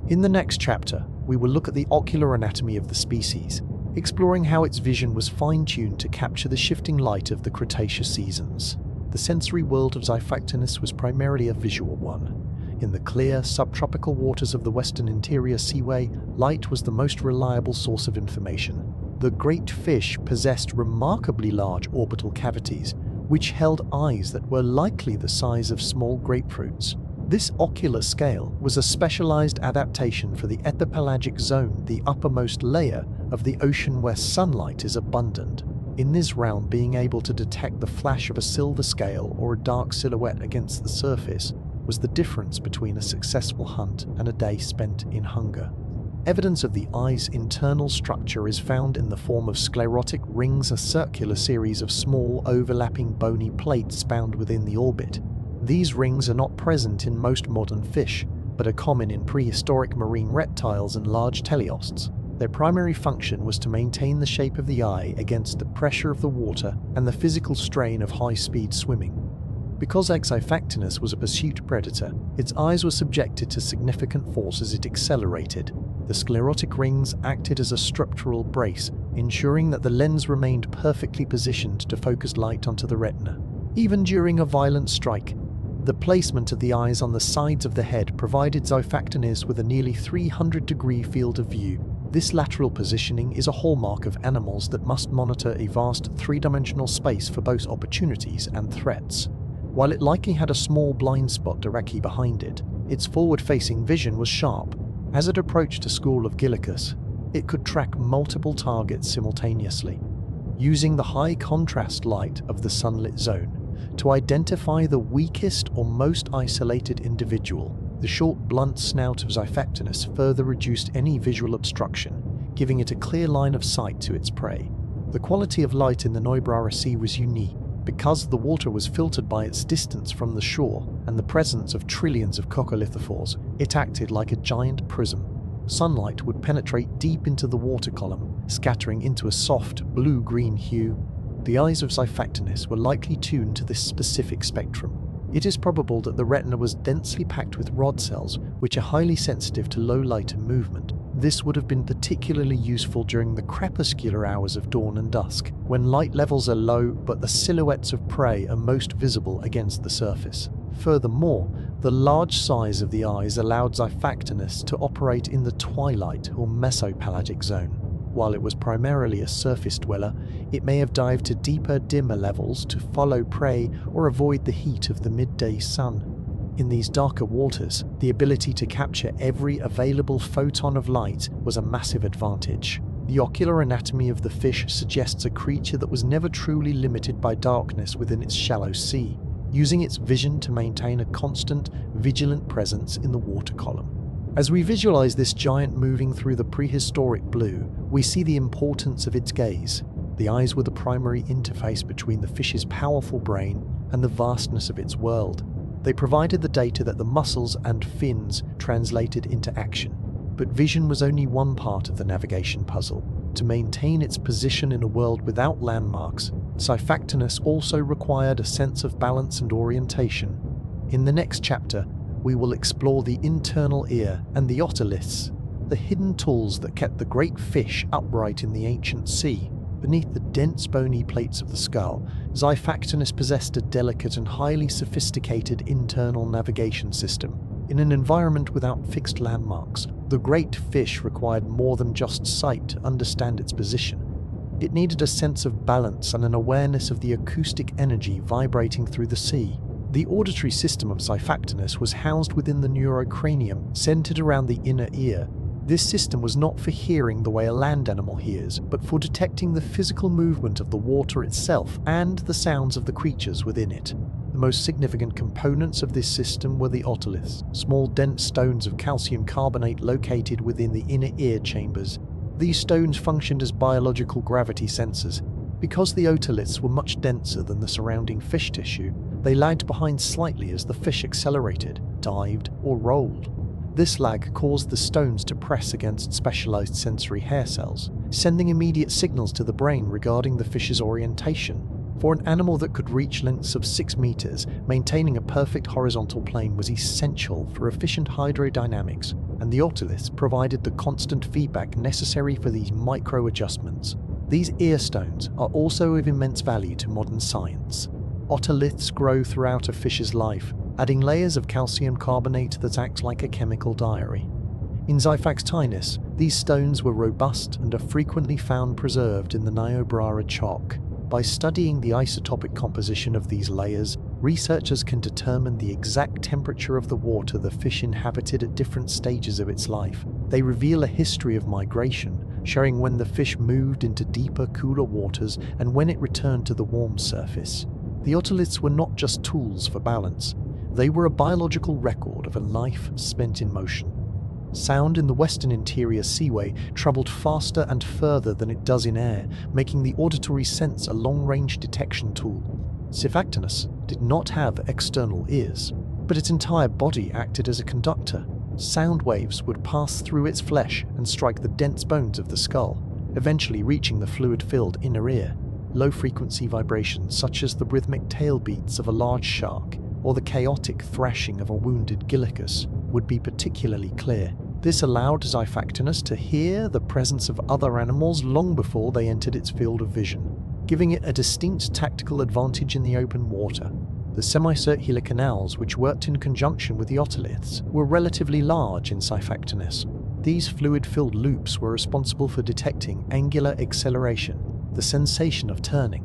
In the next chapter, we will look at the ocular anatomy of the species, exploring how its vision was fine-tuned to capture the shifting light of the Cretaceous seasons. The sensory world of Xiphactinus was primarily a visual one. In the clear, subtropical waters of the Western Interior Seaway, light was the most reliable source of information. The great fish possessed remarkably large orbital cavities, which held eyes that were likely the size of small grapefruits. This ocular scale was a specialized adaptation for the epipelagic zone, the uppermost layer of the ocean where sunlight is abundant. In this realm, being able to detect the flash of a silver scale or a dark silhouette against the surface was the difference between a successful hunt and a day spent in hunger. Evidence of the eye's internal structure is found in the form of sclerotic rings, a circular series of small, overlapping bony plates bound within the orbit. These rings are not present in most modern fish, but are common in prehistoric marine reptiles and large teleosts. Their primary function was to maintain the shape of the eye against the pressure of the water and the physical strain of high-speed swimming. Because Xiphactinus was a pursuit predator, its eyes were subjected to significant force as it accelerated. The sclerotic rings acted as a structural brace, ensuring that the lens remained perfectly positioned to focus light onto the retina. Even during a violent strike, the placement of the eyes on the sides of the head provided Xiphactinus with a nearly 300-degree field of view. This lateral positioning is a hallmark of animals that must monitor a vast three-dimensional space for both opportunities and threats. While it likely had a small blind spot directly behind it, its forward-facing vision was sharp. As it approached a school of Gillicus, it could track multiple targets simultaneously, using the high contrast light of the sunlit zone to identify the weakest or most isolated individual. The short, blunt snout of Xiphactinus further reduced any visual obstruction, giving it a clear line of sight to its prey. The quality of light in the Niobrara Sea was unique. Because the water was filtered by its distance from the shore and the presence of trillions of coccolithophores, it acted like a giant prism. Sunlight would penetrate deep into the water column, scattering into a soft, blue-green hue. The eyes of Xiphactinus were likely tuned to this specific spectrum. It is probable that the retina was densely packed with rod cells, which are highly sensitive to low light and movement. This would have been particularly useful during the crepuscular hours of dawn and dusk, when light levels are low but the silhouettes of prey are most visible against the surface. Furthermore, the large size of the eyes allowed Xiphactinus to operate in the twilight or mesopelagic zone. While it was primarily a surface dweller, it may have dived to deeper, dimmer levels to follow prey or avoid the heat of the midday sun. In these darker waters, the ability to capture every available photon of light was a massive advantage. The ocular anatomy of the fish suggests a creature that was never truly limited by darkness within its shallow sea, using its vision to maintain a constant, vigilant presence in the water column. As we visualize this giant moving through the prehistoric blue, we see the importance of its gaze. The eyes were the primary interface between the fish's powerful brain and the vastness of its world. They provided the data that the muscles and fins translated into action. But vision was only one part of the navigation puzzle. To maintain its position in a world without landmarks, Xiphactinus also required a sense of balance and orientation. In the next chapter, we will explore the internal ear and the otoliths, the hidden tools that kept the great fish upright in the ancient sea. Beneath the dense bony plates of the skull, Xiphactinus possessed a delicate and highly sophisticated internal navigation system. In an environment without fixed landmarks, the great fish required more than just sight to understand its position. It needed a sense of balance and an awareness of the acoustic energy vibrating through the sea. The auditory system of Xiphactinus was housed within the neurocranium, centered around the inner ear. This system was not for hearing the way a land animal hears, but for detecting the physical movement of the water itself and the sounds of the creatures within it. The most significant components of this system were the otoliths, small dense stones of calcium carbonate located within the inner ear chambers. These stones functioned as biological gravity sensors. Because the otoliths were much denser than the surrounding fish tissue, they lagged behind slightly as the fish accelerated, dived, or rolled. This lag caused the stones to press against specialized sensory hair cells, sending immediate signals to the brain regarding the fish's orientation. For an animal that could reach lengths of 6 meters, maintaining a perfect horizontal plane was essential for efficient hydrodynamics, and the otoliths provided the constant feedback necessary for these micro-adjustments. These ear stones are also of immense value to modern science. Otoliths grow throughout a fish's life, adding layers of calcium carbonate that act like a chemical diary. In Xiphactinus, these stones were robust and are frequently found preserved in the Niobrara Chalk. By studying the isotopic composition of these layers, researchers can determine the exact temperature of the water the fish inhabited at different stages of its life. They reveal a history of migration, showing when the fish moved into deeper, cooler waters and when it returned to the warm surface. The otoliths were not just tools for balance. They were a biological record of a life spent in motion. Sound in the Western Interior Seaway traveled faster and further than it does in air, making the auditory sense a long-range detection tool. Xiphactinus did not have external ears, but its entire body acted as a conductor. Sound waves would pass through its flesh and strike the dense bones of the skull, eventually reaching the fluid-filled inner ear. Low-frequency vibrations such as the rhythmic tail beats of a large shark or the chaotic thrashing of a wounded Gillicus would be particularly clear. This allowed Xiphactinus to hear the presence of other animals long before they entered its field of vision, giving it a distinct tactical advantage in the open water. The semicircular canals, which worked in conjunction with the otoliths, were relatively large in Xiphactinus. These fluid-filled loops were responsible for detecting angular acceleration, the sensation of turning.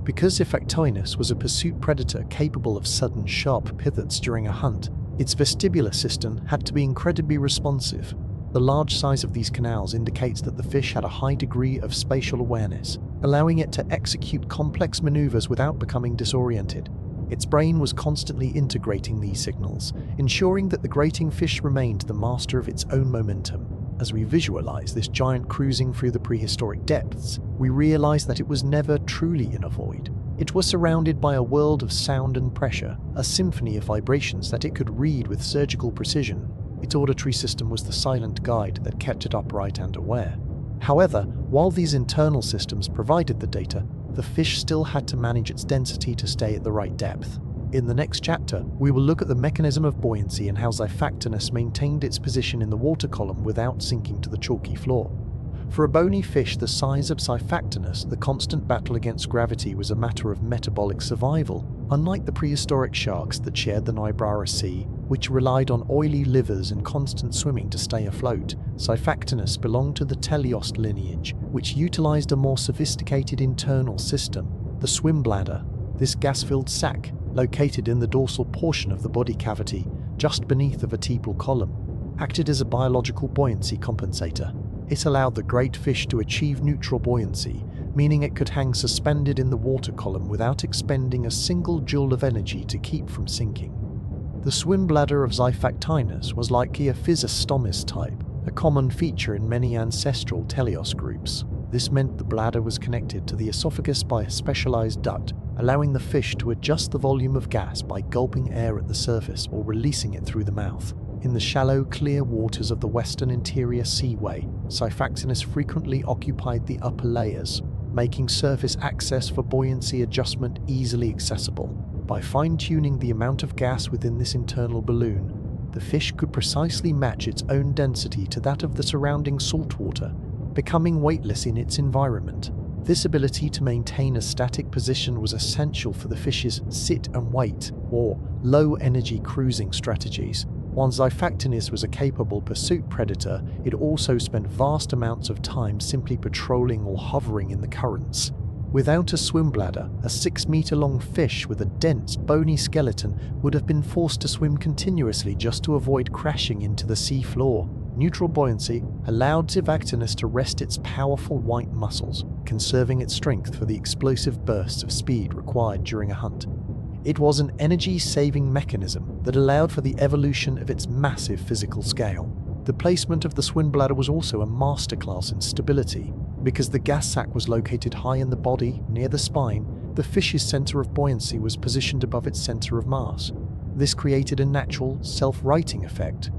Because Xiphactinus was a pursuit predator capable of sudden sharp pivots during a hunt, its vestibular system had to be incredibly responsive. The large size of these canals indicates that the fish had a high degree of spatial awareness, allowing it to execute complex maneuvers without becoming disoriented. Its brain was constantly integrating these signals, ensuring that the grating fish remained the master of its own momentum. As we visualize this giant cruising through the prehistoric depths, we realize that it was never truly in a void. It was surrounded by a world of sound and pressure, a symphony of vibrations that it could read with surgical precision. Its auditory system was the silent guide that kept it upright and aware. However, while these internal systems provided the data, the fish still had to manage its density to stay at the right depth. In the next chapter, we will look at the mechanism of buoyancy and how Xiphactinus maintained its position in the water column without sinking to the chalky floor. For a bony fish the size of Xiphactinus, the constant battle against gravity was a matter of metabolic survival. Unlike the prehistoric sharks that shared the Niobrara Sea, which relied on oily livers and constant swimming to stay afloat, Xiphactinus belonged to the teleost lineage, which utilized a more sophisticated internal system, the swim bladder. This gas-filled sac, located in the dorsal portion of the body cavity, just beneath the vertebral column, acted as a biological buoyancy compensator. It allowed the great fish to achieve neutral buoyancy, meaning it could hang suspended in the water column without expending a single joule of energy to keep from sinking. The swim bladder of Xiphactinus was likely a physistomus type, a common feature in many ancestral teleost groups. This meant the bladder was connected to the esophagus by a specialized duct, allowing the fish to adjust the volume of gas by gulping air at the surface or releasing it through the mouth. In the shallow, clear waters of the Western Interior Seaway, Xiphactinus frequently occupied the upper layers, making surface access for buoyancy adjustment easily accessible. By fine-tuning the amount of gas within this internal balloon, the fish could precisely match its own density to that of the surrounding saltwater, becoming weightless in its environment. This ability to maintain a static position was essential for the fish's sit and wait, or low-energy cruising strategies. While Xiphactinus was a capable pursuit predator, it also spent vast amounts of time simply patrolling or hovering in the currents. Without a swim bladder, a 6-meter-long fish with a dense, bony skeleton would have been forced to swim continuously just to avoid crashing into the sea floor. Neutral buoyancy allowed Xiphactinus to rest its powerful white muscles, conserving its strength for the explosive bursts of speed required during a hunt. It was an energy-saving mechanism that allowed for the evolution of its massive physical scale. The placement of the swim bladder was also a masterclass in stability. Because the gas sac was located high in the body, near the spine, the fish's center of buoyancy was positioned above its center of mass. This created a natural, self-righting effect.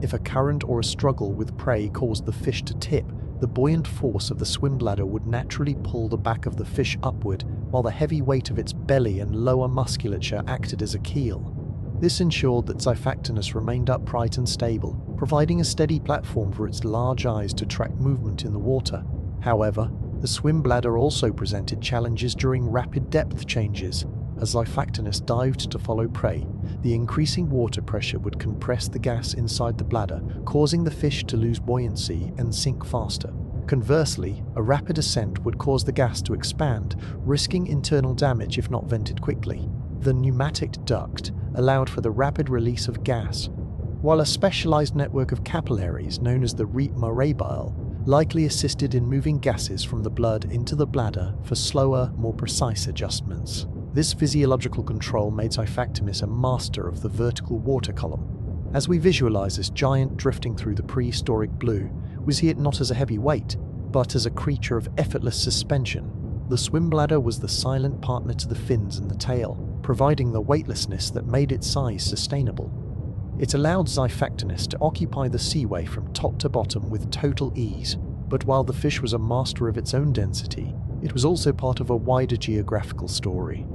If a current or a struggle with prey caused the fish to tip, the buoyant force of the swim bladder would naturally pull the back of the fish upward, while the heavy weight of its belly and lower musculature acted as a keel. This ensured that Xiphactinus remained upright and stable, providing a steady platform for its large eyes to track movement in the water. However, the swim bladder also presented challenges during rapid depth changes. As Xiphactinus dived to follow prey, the increasing water pressure would compress the gas inside the bladder, causing the fish to lose buoyancy and sink faster. Conversely, a rapid ascent would cause the gas to expand, risking internal damage if not vented quickly. The pneumatic duct allowed for the rapid release of gas, while a specialized network of capillaries known as the rhythmic likely assisted in moving gases from the blood into the bladder for slower, more precise adjustments. This physiological control made Xiphactinus a master of the vertical water column. As we visualize this giant drifting through the prehistoric blue, we see it not as a heavy weight, but as a creature of effortless suspension. The swim bladder was the silent partner to the fins and the tail, providing the weightlessness that made its size sustainable. It allowed Xiphactinus to occupy the seaway from top to bottom with total ease, but while the fish was a master of its own density, it was also part of a wider geographical story.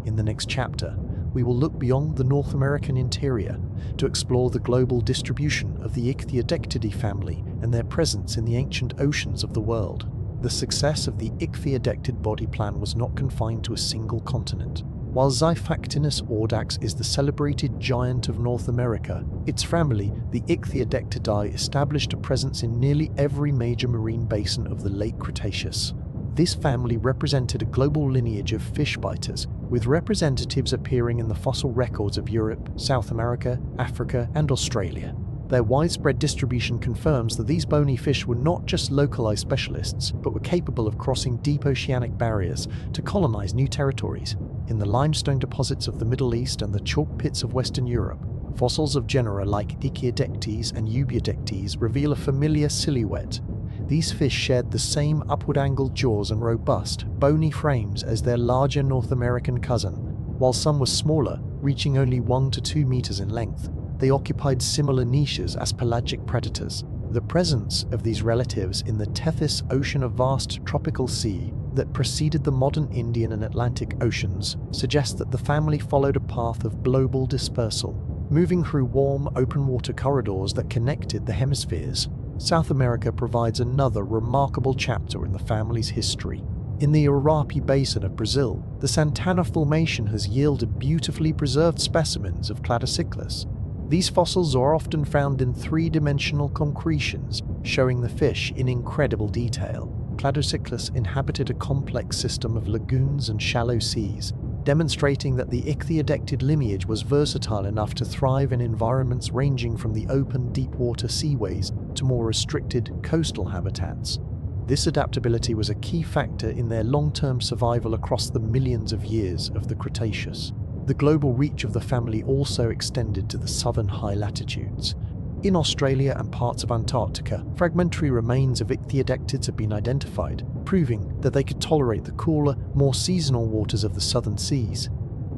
In the next chapter, we will look beyond the North American interior to explore the global distribution of the Ichthyodectidae family and their presence in the ancient oceans of the world. The success of the Ichthyodectid body plan was not confined to a single continent. While Xiphactinus audax is the celebrated giant of North America, its family, the Ichthyodectidae, established a presence in nearly every major marine basin of the Late Cretaceous. This family represented a global lineage of fish biters, with representatives appearing in the fossil records of Europe, South America, Africa, and Australia. Their widespread distribution confirms that these bony fish were not just localized specialists, but were capable of crossing deep oceanic barriers to colonize new territories. In the limestone deposits of the Middle East and the chalk pits of Western Europe, fossils of genera like Ichthyodectes and Ubiodectes reveal a familiar silhouette. These fish shared the same upward-angled jaws and robust, bony frames as their larger North American cousin. While some were smaller, reaching only 1 to 2 meters in length, they occupied similar niches as pelagic predators. The presence of these relatives in the Tethys Ocean, a vast tropical sea that preceded the modern Indian and Atlantic Oceans, suggests that the family followed a path of global dispersal, moving through warm, open-water corridors that connected the hemispheres. South America provides another remarkable chapter in the family's history. In the Arapi Basin of Brazil, the Santana Formation has yielded beautifully preserved specimens of Cladocyclus. These fossils are often found in three-dimensional concretions, showing the fish in incredible detail. Cladocyclus inhabited a complex system of lagoons and shallow seas, demonstrating that the ichthyodectid lineage was versatile enough to thrive in environments ranging from the open, deep-water seaways to more restricted coastal habitats. This adaptability was a key factor in their long-term survival across the millions of years of the Cretaceous. The global reach of the family also extended to the southern high latitudes. In Australia and parts of Antarctica, fragmentary remains of ichthyodectids have been identified, proving that they could tolerate the cooler, more seasonal waters of the southern seas.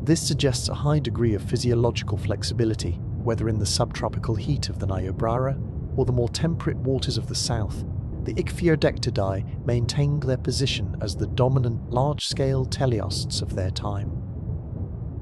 This suggests a high degree of physiological flexibility, whether in the subtropical heat of the Niobrara or the more temperate waters of the south. The Ichthyodectidae maintained their position as the dominant large-scale teleosts of their time.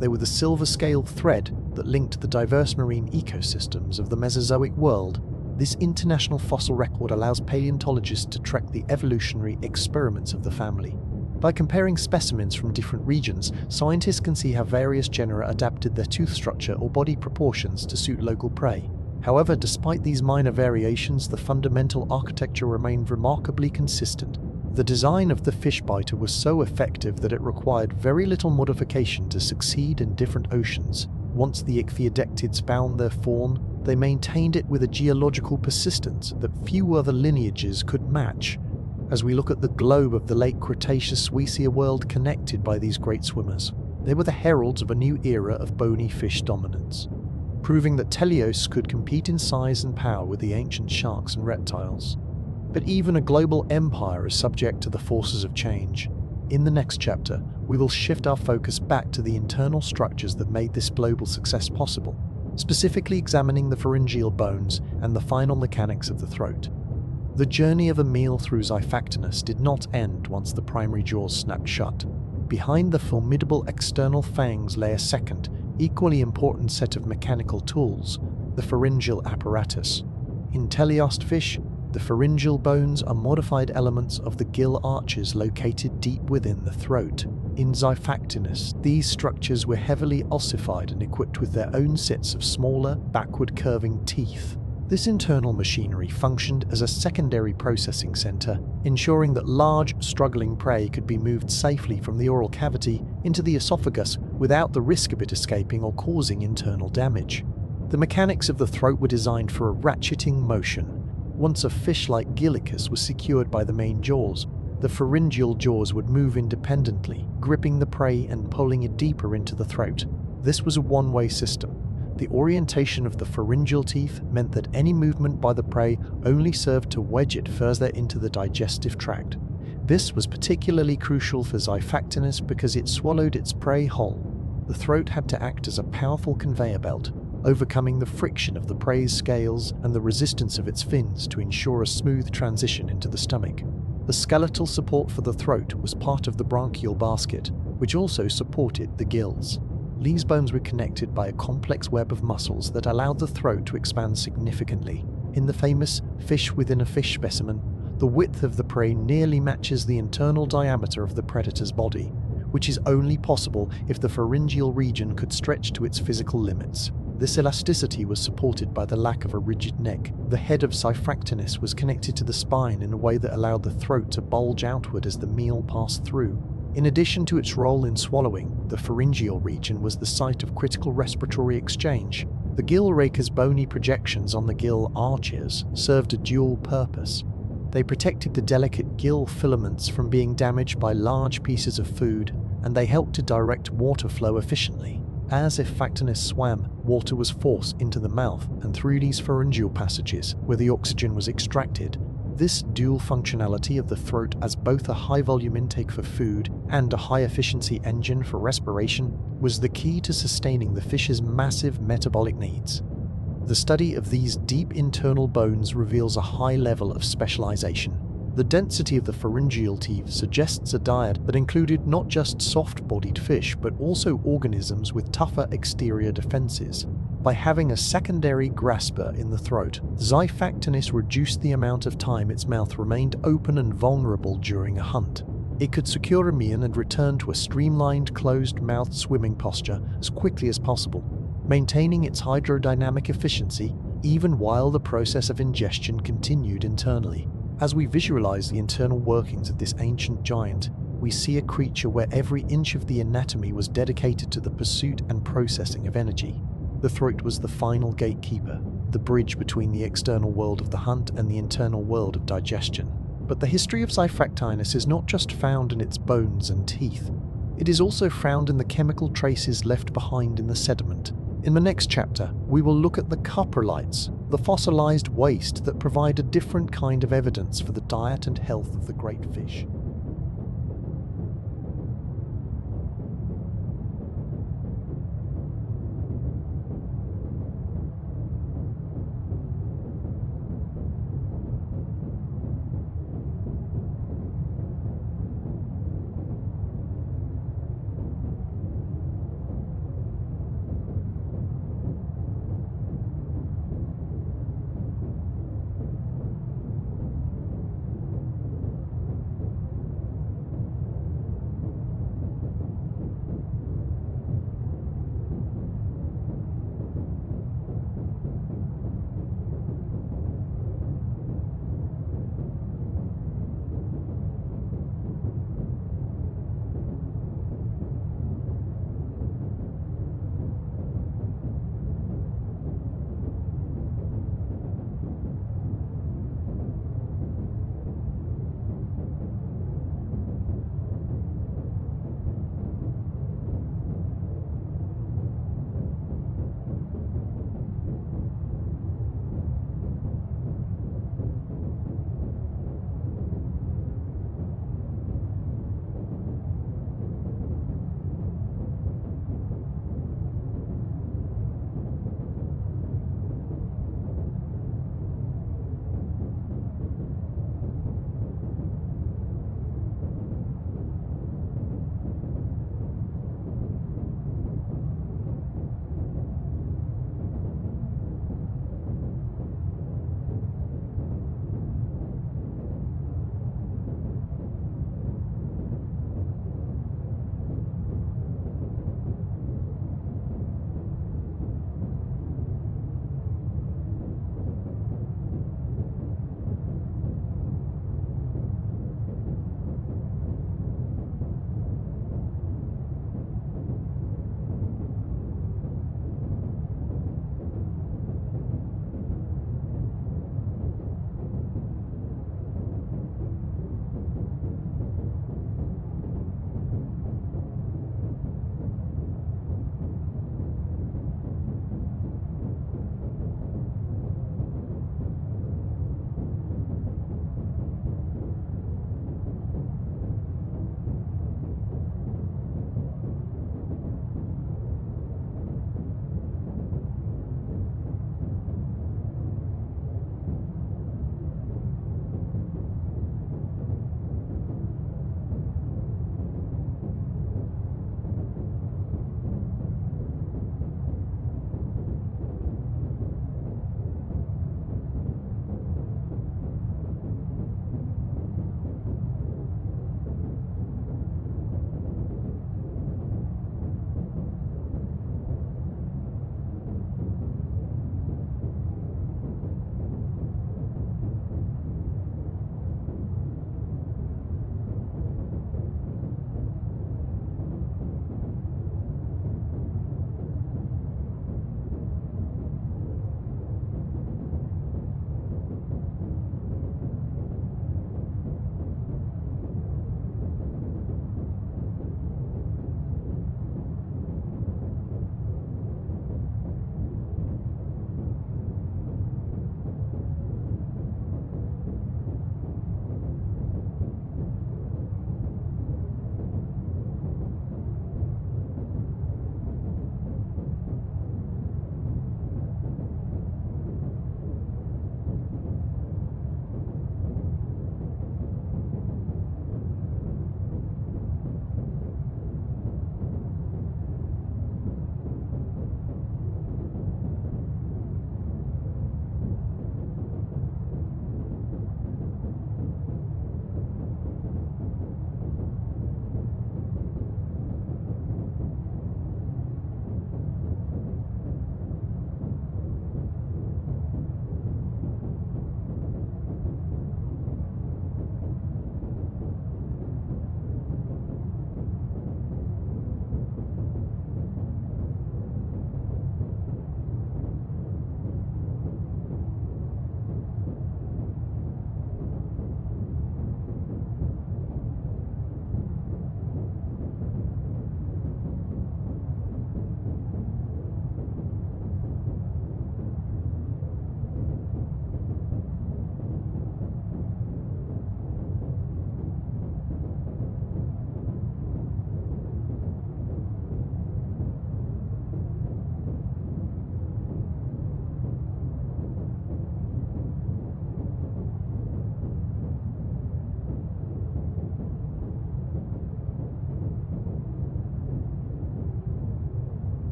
They were the silver-scaled thread that linked the diverse marine ecosystems of the Mesozoic world. This international fossil record allows paleontologists to track the evolutionary experiments of the family. By comparing specimens from different regions, scientists can see how various genera adapted their tooth structure or body proportions to suit local prey. However, despite these minor variations, the fundamental architecture remained remarkably consistent. The design of the fish biter was so effective that it required very little modification to succeed in different oceans. Once the ichthyodectids found their fawn, they maintained it with a geological persistence that few other lineages could match. As we look at the globe of the Late Cretaceous, we see a world connected by these great swimmers. They were the heralds of a new era of bony fish dominance, proving that teleosts could compete in size and power with the ancient sharks and reptiles. But even a global empire is subject to the forces of change. In the next chapter, we will shift our focus back to the internal structures that made this global success possible, specifically examining the pharyngeal bones and the final mechanics of the throat. The journey of a meal through Xiphactinus did not end once the primary jaws snapped shut. Behind the formidable external fangs lay a second, equally important set of mechanical tools, the pharyngeal apparatus. In teleost fish, the pharyngeal bones are modified elements of the gill arches located deep within the throat. In Xiphactinus, these structures were heavily ossified and equipped with their own sets of smaller, backward-curving teeth. This internal machinery functioned as a secondary processing center, ensuring that large, struggling prey could be moved safely from the oral cavity into the esophagus without the risk of it escaping or causing internal damage. The mechanics of the throat were designed for a ratcheting motion. Once a fish like Gillicus was secured by the main jaws, the pharyngeal jaws would move independently, gripping the prey and pulling it deeper into the throat. This was a one-way system. The orientation of the pharyngeal teeth meant that any movement by the prey only served to wedge it further into the digestive tract. This was particularly crucial for Xiphactinus because it swallowed its prey whole. The throat had to act as a powerful conveyor belt, overcoming the friction of the prey's scales and the resistance of its fins to ensure a smooth transition into the stomach. The skeletal support for the throat was part of the branchial basket, which also supported the gills. These bones were connected by a complex web of muscles that allowed the throat to expand significantly. In the famous fish within a fish specimen, the width of the prey nearly matches the internal diameter of the predator's body, which is only possible if the pharyngeal region could stretch to its physical limits. This elasticity was supported by the lack of a rigid neck. The head of Xiphactinus was connected to the spine in a way that allowed the throat to bulge outward as the meal passed through. In addition to its role in swallowing, the pharyngeal region was the site of critical respiratory exchange. The gill raker's bony projections on the gill arches served a dual purpose. They protected the delicate gill filaments from being damaged by large pieces of food, and they helped to direct water flow efficiently. As Xiphactinus swam, water was forced into the mouth and through these pharyngeal passages, where the oxygen was extracted. This dual functionality of the throat as both a high-volume intake for food and a high-efficiency engine for respiration was the key to sustaining the fish's massive metabolic needs. The study of these deep internal bones reveals a high level of specialization. The density of the pharyngeal teeth suggests a diet that included not just soft-bodied fish but also organisms with tougher exterior defenses. By having a secondary grasper in the throat, Xiphactinus reduced the amount of time its mouth remained open and vulnerable during a hunt. It could secure a meal and return to a streamlined, closed-mouthed swimming posture as quickly as possible, maintaining its hydrodynamic efficiency even while the process of ingestion continued internally. As we visualize the internal workings of this ancient giant, we see a creature where every inch of the anatomy was dedicated to the pursuit and processing of energy. The throat was the final gatekeeper, the bridge between the external world of the hunt and the internal world of digestion. But the history of Xiphactinus is not just found in its bones and teeth. It is also found in the chemical traces left behind in the sediment. In the next chapter, we will look at the coprolites, the fossilized waste that provide a different kind of evidence for the diet and health of the great fish.